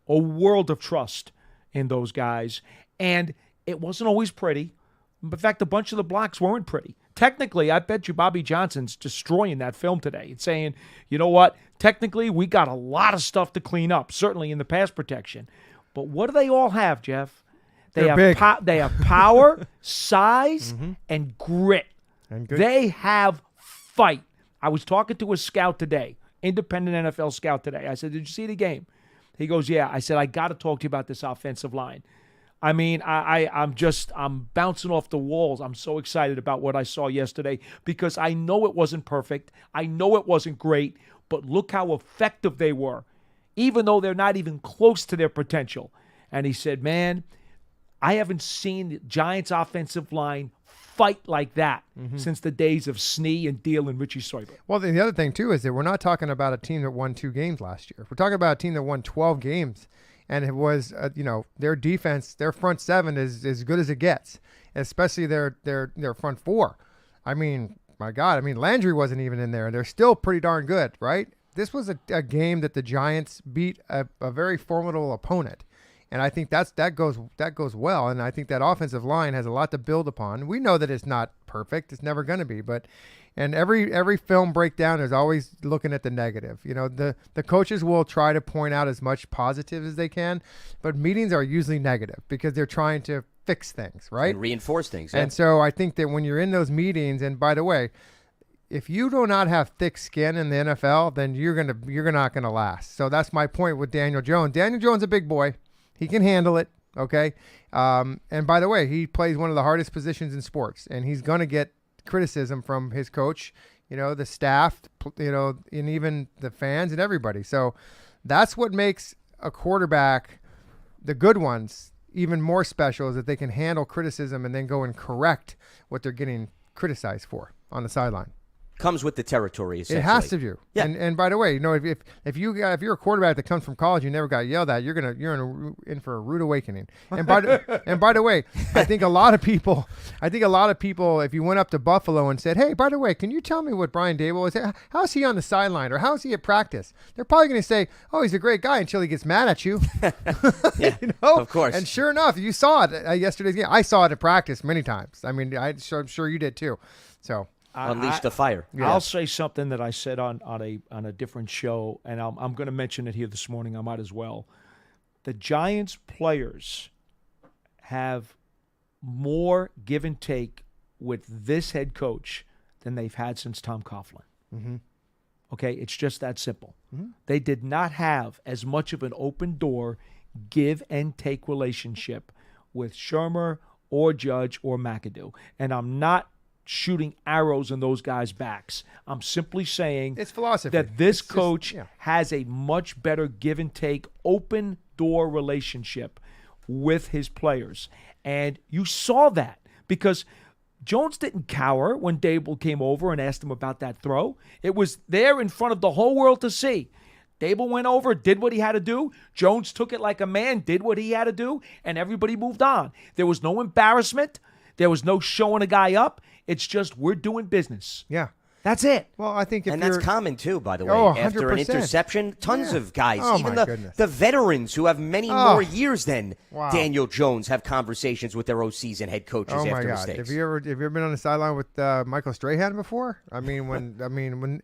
of trust in those guys. And it wasn't always pretty. In fact, a bunch of the blocks weren't pretty. Technically, I bet you Bobby Johnson's destroying that film today and saying, you know what, technically we got a lot of stuff to clean up, certainly in the pass protection. But what do they all have, Jeff? They have power, size, and grit. And good. They have fight. I was talking to a scout today, independent NFL scout today. I said, did you see the game? He goes, yeah. I said, I got to talk to you about this offensive line. I mean, I'm bouncing off the walls. I'm so excited about what I saw yesterday because I know it wasn't perfect. I know it wasn't great, but look how effective they were, even though they're not even close to their potential. And he said, man, I haven't seen the Giants' offensive line fight like that since the days of Snee and Deal and Richie Soyber. Well, the other thing, too, is that we're not talking about a team that won 2 games last year. We're talking about a team that won 12 games. And it was, their defense, their front seven is as good as it gets, especially their front four. I mean, my God, Landry wasn't even in there, and they're still pretty darn good, right? This was a game that the Giants beat a very formidable opponent, and I think that goes well. And I think that offensive line has a lot to build upon. We know that it's not perfect; it's never going to be, but. And every film breakdown is always looking at the negative. The coaches will try to point out as much positive as they can, but meetings are usually negative because they're trying to fix things, right? And reinforce things. Yeah. And so I think that when you're in those meetings, and by the way, if you do not have thick skin in the NFL, then you're not gonna last. So that's my point with Daniel Jones. Daniel Jones is a big boy. He can handle it, okay? And by the way, he plays one of the hardest positions in sports, and he's gonna get criticism from his coach, the staff, and even the fans and everybody. So that's what makes a quarterback, the good ones, even more special, is that they can handle criticism and then go and correct what they're getting criticized for on the sideline. Comes with the territory, essentially. It has to do. Yeah. And by the way, if you're a quarterback that comes from college, you never got yelled at, you're in for a rude awakening. And by the way, I think a lot of people, if you went up to Buffalo and said, hey, by the way, can you tell me what Brian Daboll is? How's he on the sideline, or how's he at practice? They're probably going to say, oh, he's a great guy, until he gets mad at you. Yeah, of course. And sure enough, you saw it at yesterday's game. I saw it at practice many times. I mean, I'm sure you did too. So. Unleash the fire. Yeah. I'll say something that I said on a different show, and I'm going to mention it here this morning. I might as well. The Giants players have more give and take with this head coach than they've had since Tom Coughlin. Mm-hmm. Okay, it's just that simple. Mm-hmm. They did not have as much of an open door give and take relationship with Shermer or Judge or McAdoo. And I'm not shooting arrows in those guys' backs. I'm simply saying it's philosophy that this coach has a much better give and take, open door relationship with his players. And you saw that because Jones didn't cower when Daboll came over and asked him about that throw. It was there in front of the whole world to see. Daboll went over, did what he had to do. Jones took it like a man, did what he had to do, and everybody moved on. There was no embarrassment. There was no showing a guy up. It's just we're doing business. Yeah. That's it. Well, I think that's common too, by the way. Oh, after an interception, tons of guys, even goodness. the veterans who have many more years than Daniel Jones, have conversations with their OCs and head coaches after mistakes. Have you ever been on the sideline with Michael Strahan before? I mean,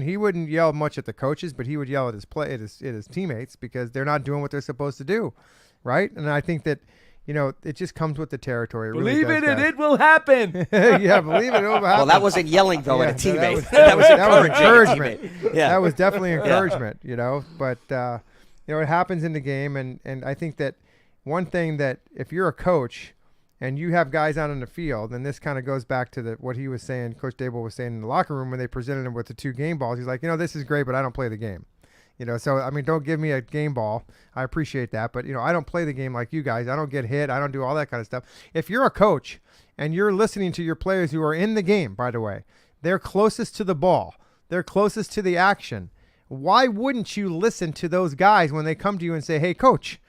he wouldn't yell much at the coaches, but he would yell at his teammates because they're not doing what they're supposed to do, right? And I think that. It just comes with the territory. Believe it, and it will happen. Yeah, believe it will happen. Well, that wasn't yelling, though, at a teammate. That was encouragement. Yeah. That was definitely encouragement, But, it happens in the game, and I think that one thing that if you're a coach and you have guys out on the field, and this kind of goes back to what he was saying, Coach Daboll was saying in the locker room when they presented him with the 2 game balls. He's like, this is great, but I don't play the game. So, don't give me a game ball. I appreciate that. But, I don't play the game like you guys. I don't get hit. I don't do all that kind of stuff. If you're a coach and you're listening to your players who are in the game, by the way, they're closest to the ball. They're closest to the action. why wouldn't you listen to those guys when they come to you and say, hey, coach,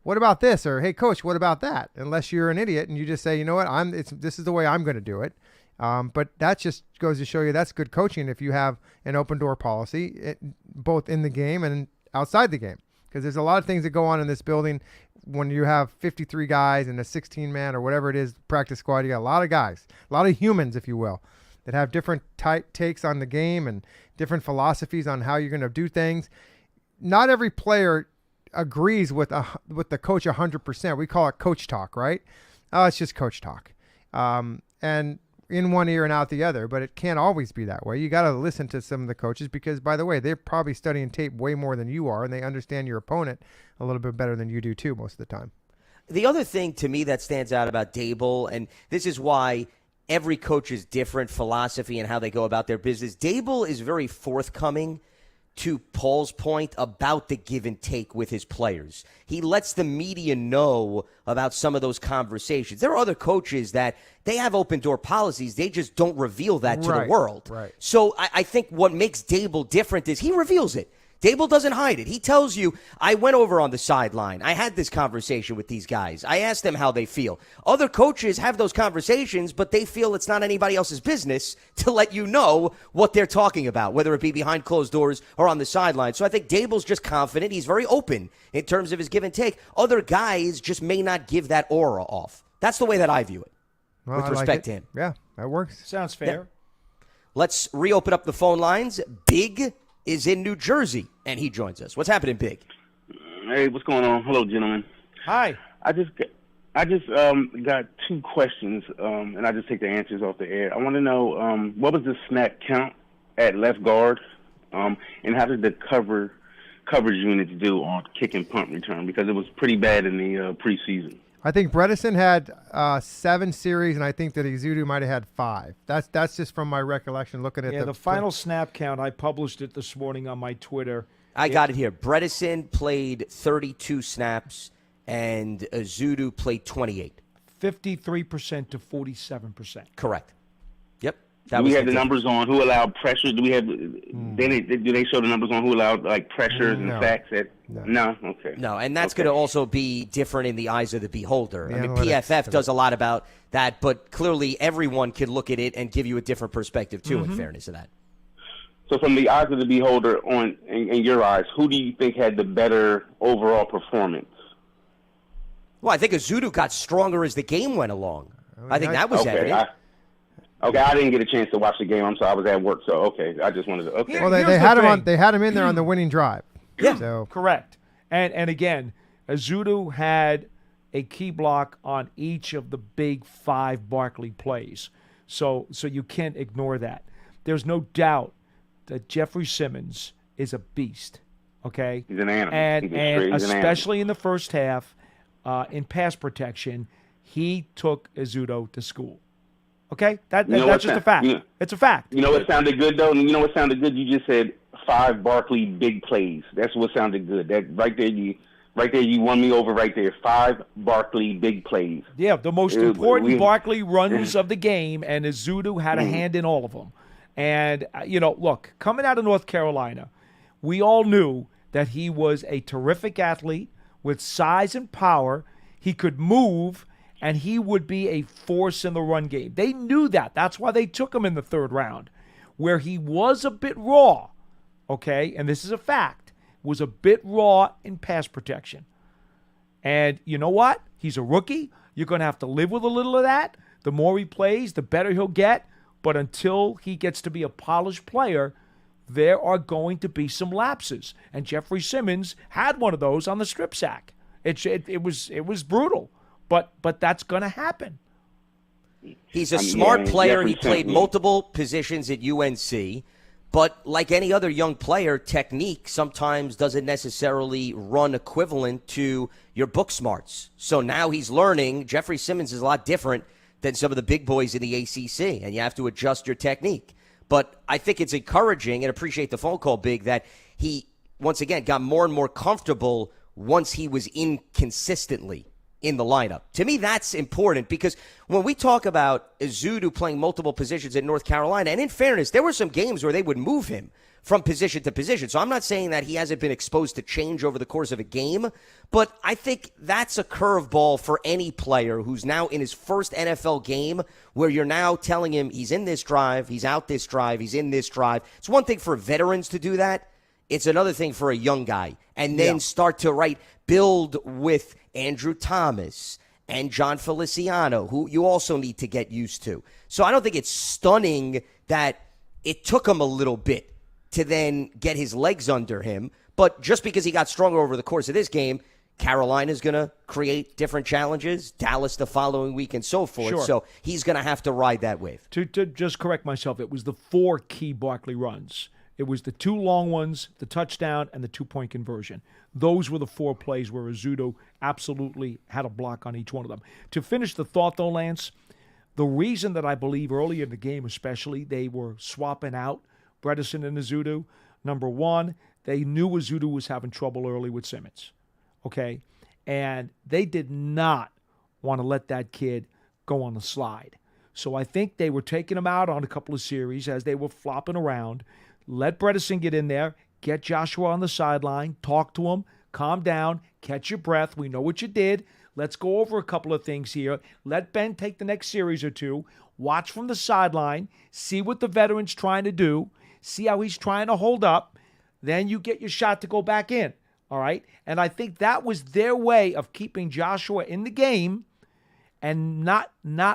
what about this? Or, hey, coach, what about that? Unless you're an idiot and you just say, you know what, this is the way I'm going to do it. But that just goes to show you that's good coaching if you have an open door policy, both in the game and outside the game. Because there's a lot of things that go on in this building when you have 53 guys and a 16-man or whatever it is, practice squad. You got a lot of guys, a lot of humans, if you will, that have different takes on the game and different philosophies on how you're going to do things. Not every player agrees with the coach 100%. We call it coach talk, right? Oh, it's just coach talk. And in one ear and out the other, but it can't always be that way. You got to listen to some of the coaches because, by the way, they're probably studying tape way more than you are, and they understand your opponent a little bit better than you do too most of the time. The other thing to me that stands out about Dable, and this is why every coach's different philosophy and how they go about their business, Dable is very forthcoming to Paul's point about the give and take with his players. He lets the media know about some of those conversations. There are other coaches that they have open door policies. They just don't reveal that to the world. Right. So I think what makes Dable different is he reveals it. Dable doesn't hide it. He tells you, I went over on the sideline. I had this conversation with these guys. I asked them how they feel. Other coaches have those conversations, but they feel it's not anybody else's business to let you know what they're talking about, whether it be behind closed doors or on the sideline. So I think Dable's just confident. He's very open in terms of his give and take. Other guys just may not give that aura off. That's the way that I view it, with respect to him. Yeah, that works. Sounds fair. Yeah. Let's reopen up the phone lines. Big is in New Jersey, and he joins us. What's happening, Big? Hey, what's going on? Hello, gentlemen. Hi. I just got two questions, and I just take the answers off the air. I want to know what was the snap count at left guard, and how did the coverage units do on kick and punt return? Because it was pretty bad in the preseason. I think Bredesen had 7 series, and I think that Izudu might have had 5. That's just from my recollection looking at the final snap count. I published it this morning on my Twitter. I got it here. Bredesen played 32 snaps, and Izudu played 28. 53% to 47%. Correct. Yep. Do we have the numbers on who allowed pressures? Do we have? Do they show the numbers on who allowed pressures and sacks? No. Okay. No, and that's going to also be different in the eyes of the beholder. The I mean, analytics PFF does a lot about that, but clearly everyone can look at it and give you a different perspective too. In fairness to that. So, from the eyes of the beholder, in your eyes, who do you think had the better overall performance? Well, I think Izudu got stronger as the game went along. I think that was evident. I didn't get a chance to watch the game. I'm sorry, I was at work. So I just wanted to. Okay. Well, they had him on. They had him in there on the winning drive. Yeah, so. Correct. And again, Izudu had a key block on each of the big 5 Barkley plays. So you can't ignore that. There's no doubt that Jeffrey Simmons is a beast. Okay. He's an animal. And especially in the first half, in pass protection, he took Izudu to school. Okay, that's just a fact. It's a fact. You know what sounded good though? You know what sounded good? You just said 5 Barkley big plays. That's what sounded good. That right there, you won me over right there. 5 Barkley big plays. Yeah, the most important Barkley runs of the game, and Izudu had a hand in all of them. And look, coming out of North Carolina, we all knew that he was a terrific athlete with size and power. He could move. And he would be a force in the run game. They knew that. That's why they took him in the 3rd round, where he was a bit raw, okay? And this is a fact. Was a bit raw in pass protection. And you know what? He's a rookie. You're going to have to live with a little of that. The more he plays, the better he'll get. But until he gets to be a polished player, there are going to be some lapses. And Jeffrey Simmons had one of those on the strip sack. It was brutal. But that's going to happen. He's a smart player. He played multiple positions at UNC. But like any other young player, technique sometimes doesn't necessarily run equivalent to your book smarts. So now he's learning. Jeffrey Simmons is a lot different than some of the big boys in the ACC, and you have to adjust your technique. But I think it's encouraging, and appreciate the phone call, Big, that he, once again, got more and more comfortable once he was inconsistently in the lineup. To me, that's important because when we talk about Izudu playing multiple positions in North Carolina, and in fairness, there were some games where they would move him from position to position. So I'm not saying that he hasn't been exposed to change over the course of a game, but I think that's a curveball for any player who's now in his first NFL game where you're now telling him he's in this drive, he's out this drive, he's in this drive. It's one thing for veterans to do that. It's another thing for a young guy. And then start to, build with Andrew Thomas and John Feliciano, who you also need to get used to. So I don't think it's stunning that it took him a little bit to then get his legs under him. But just because he got stronger over the course of this game, Carolina's going to create different challenges, Dallas the following week, and so forth. Sure. So he's going to have to ride that wave. To just correct myself, it was the 4 key Barkley runs. It was the 2 long ones, the touchdown, and the 2-point conversion. Those were the 4 plays where Rizzuto absolutely had a block on each one of them. To finish the thought, though, Lance, the reason that I believe early in the game especially they were swapping out Bredesen and Rizzuto, number one, they knew Rizzuto was having trouble early with Simmons, okay? And they did not want to let that kid go on the slide. So I think they were taking him out on a couple of series as they were flopping around. Let Bredesen get in there, get Joshua on the sideline, talk to him, calm down, catch your breath. We know what you did. Let's go over a couple of things here. Let Ben take the next series or two. Watch from the sideline. See what the veteran's trying to do. See how he's trying to hold up. Then you get your shot to go back in. All right? And I think that was their way of keeping Joshua in the game and not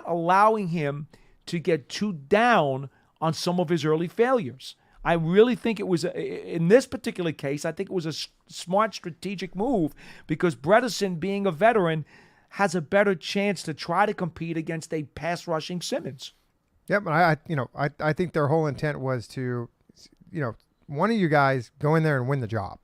allowing him to get too down on some of his early failures. I really think it was, in this particular case, I think it was a smart strategic move because Bredesen, being a veteran, has a better chance to try to compete against a pass-rushing Simmons. Yep, but I think their whole intent was to, one of you guys go in there and win the job.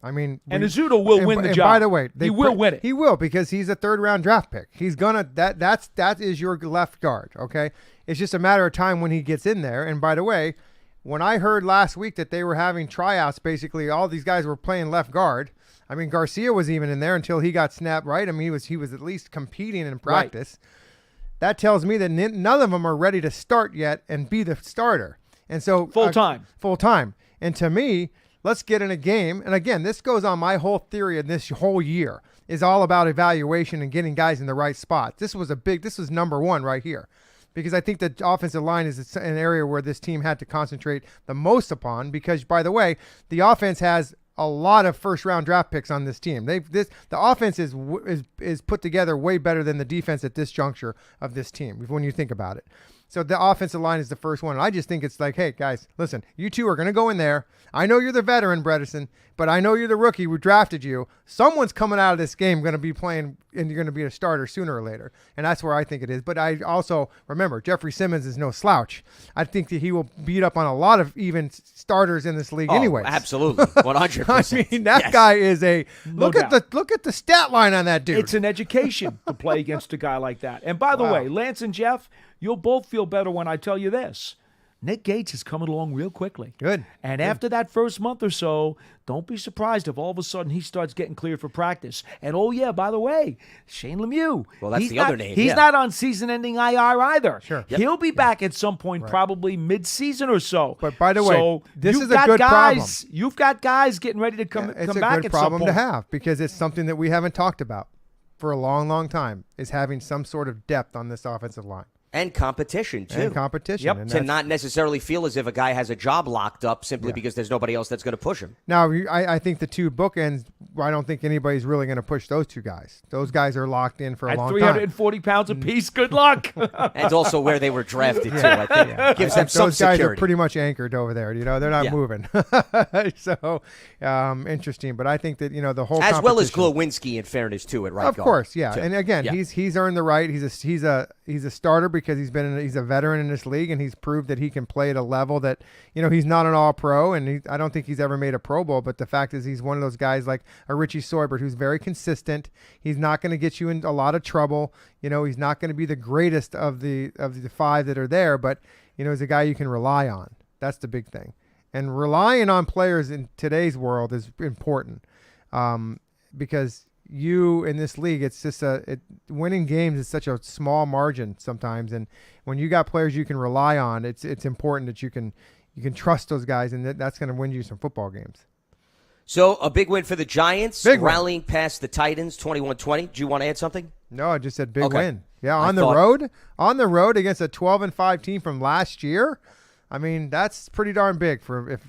I mean, and Rizzuto will win the job. By the way, he will win it. He will because he's a 3rd-round draft pick. He's gonna that is your left guard. Okay, it's just a matter of time when he gets in there. And by the way, when I heard last week that they were having tryouts, basically all these guys were playing left guard. I mean, Garcia was even in there until he got snapped. Right? I mean, he was at least competing in practice. Right. That tells me that none of them are ready to start yet and be the starter. And so full time. And to me, let's get in a game. And again, this goes on my whole theory of this whole year is all about evaluation and getting guys in the right spot. This was number one right here. Because I think the offensive line is an area where this team had to concentrate the most upon. Because, by the way, the offense has a lot of first-round draft picks on this team. The offense is put together way better than the defense at this juncture of this team, when you think about it. So the offensive line is the first one. And I just think it's like, hey, guys, listen, you two are going to go in there. I know you're the veteran, Bredesen, but I know you're the rookie who drafted you. Someone's coming out of this game going to be playing, and you're going to be a starter sooner or later. And that's where I think it is. But I also, remember, Jeffrey Simmons is no slouch. I think that he will beat up on a lot of even starters in this league anyway. Absolutely. 100%. I mean, that guy is look at the stat line on that dude. It's an education to play against a guy like that. And by the way, Lance and Jeff, you'll both feel better when I tell you this. Nick Gates is coming along real quickly. Good. And after that first month or so, don't be surprised if all of a sudden he starts getting cleared for practice. And, by the way, Shane Lemieux. Well, that's the other name. He's not on season-ending IR either. Sure. Yep. He'll be back at some point, probably mid-season or so. But, by the way, this is a good problem. You've got guys getting ready to come back at some point. It's a good problem to have because it's something that we haven't talked about for a long, long time is having some sort of depth on this offensive line. And competition, too. Yep. And to not necessarily feel as if a guy has a job locked up simply because there's nobody else that's going to push him. Now, I think the 2 bookends, I don't think anybody's really going to push those 2 guys. Those guys are locked in for a long time. At 340 pounds apiece, good luck. And also where they were drafted, too. I think gives them some security. Those guys are pretty much anchored over there. They're not moving. So, interesting. But I think that, the whole as well as Glowinski, in fairness, too, at right guard. Of course, yeah. Too. And again, he's earned the right. He's a starter because he's a veteran in this league, and he's proved that he can play at a level that, he's not an all-pro, and I don't think he's ever made a Pro Bowl, but the fact is he's one of those guys like a Richie Soybert who's very consistent. He's not going to get you in a lot of trouble. He's not going to be the greatest of the 5 that are there, but, he's a guy you can rely on. That's the big thing. And relying on players in today's world is important because you in this league, it's just winning games is such a small margin sometimes, and when you got players you can rely on, it's important that you can you can trust those guys, and that's going to win you some football games. So a big win for the Giants, Big win. rallying past the Titans 21-20. Do you want to add something? No, I just said big Okay. win. Yeah, on the road against a 12-5 team from last year. I mean, that's pretty darn big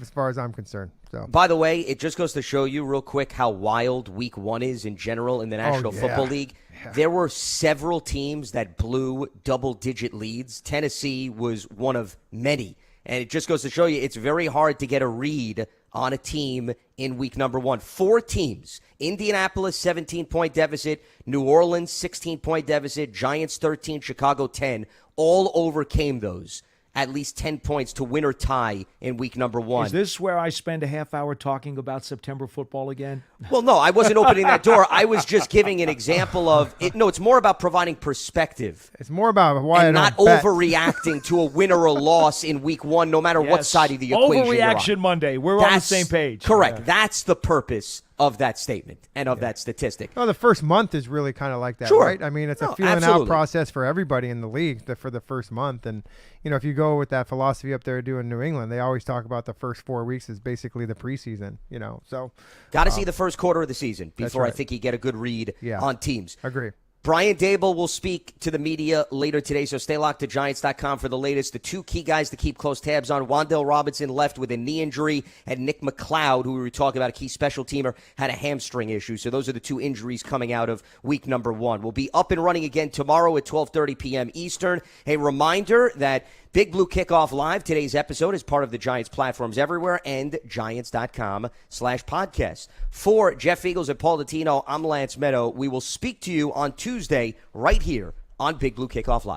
as far as I'm concerned. So, by the way, it just goes to show you real quick how wild Week 1 is in general in the National Football League. Yeah. There were several teams that blew double-digit leads. Tennessee was one of many. And it just goes to show you it's very hard to get a read on a team in week number 1. 4 teams. Indianapolis, 17-point deficit. New Orleans, 16-point deficit. Giants, 13. Chicago, 10. All overcame those. At least 10 points to win or tie in week number 1. Is this where I spend a half hour talking about September football again? Well, no, I wasn't opening that door. I was just giving an example of it. No, it's more about providing perspective. It's more about why and I not don't bet. overreacting to a win or a loss in week 1, no matter what side of the equation you're on. Overreaction Monday. We're on the same page. Correct. Yeah. That's the purpose of that statement and of that statistic. Well, the first month is really kind of like that, sure. right? I mean, it's a feeling out process for everybody in the league for the first month. And, if you go with that philosophy up there doing New England, they always talk about the first 4 weeks as basically the preseason, So got to see the first quarter of the season before right. I think you get a good read on teams. Agree. Brian Daboll will speak to the media later today, so stay locked to Giants.com for the latest. The 2 key guys to keep close tabs on, Wan'Dale Robinson left with a knee injury, and Nick McLeod, who we were talking about, a key special teamer, had a hamstring issue. So those are the 2 injuries coming out of week number 1. We'll be up and running again tomorrow at 12:30 p.m. Eastern. A reminder that Big Blue Kickoff Live, today's episode, is part of the Giants platforms everywhere and Giants.com/podcast. For Jeff Eagles and Paul Dottino, I'm Lance Meadow. We will speak to you on Tuesday right here on Big Blue Kickoff Live.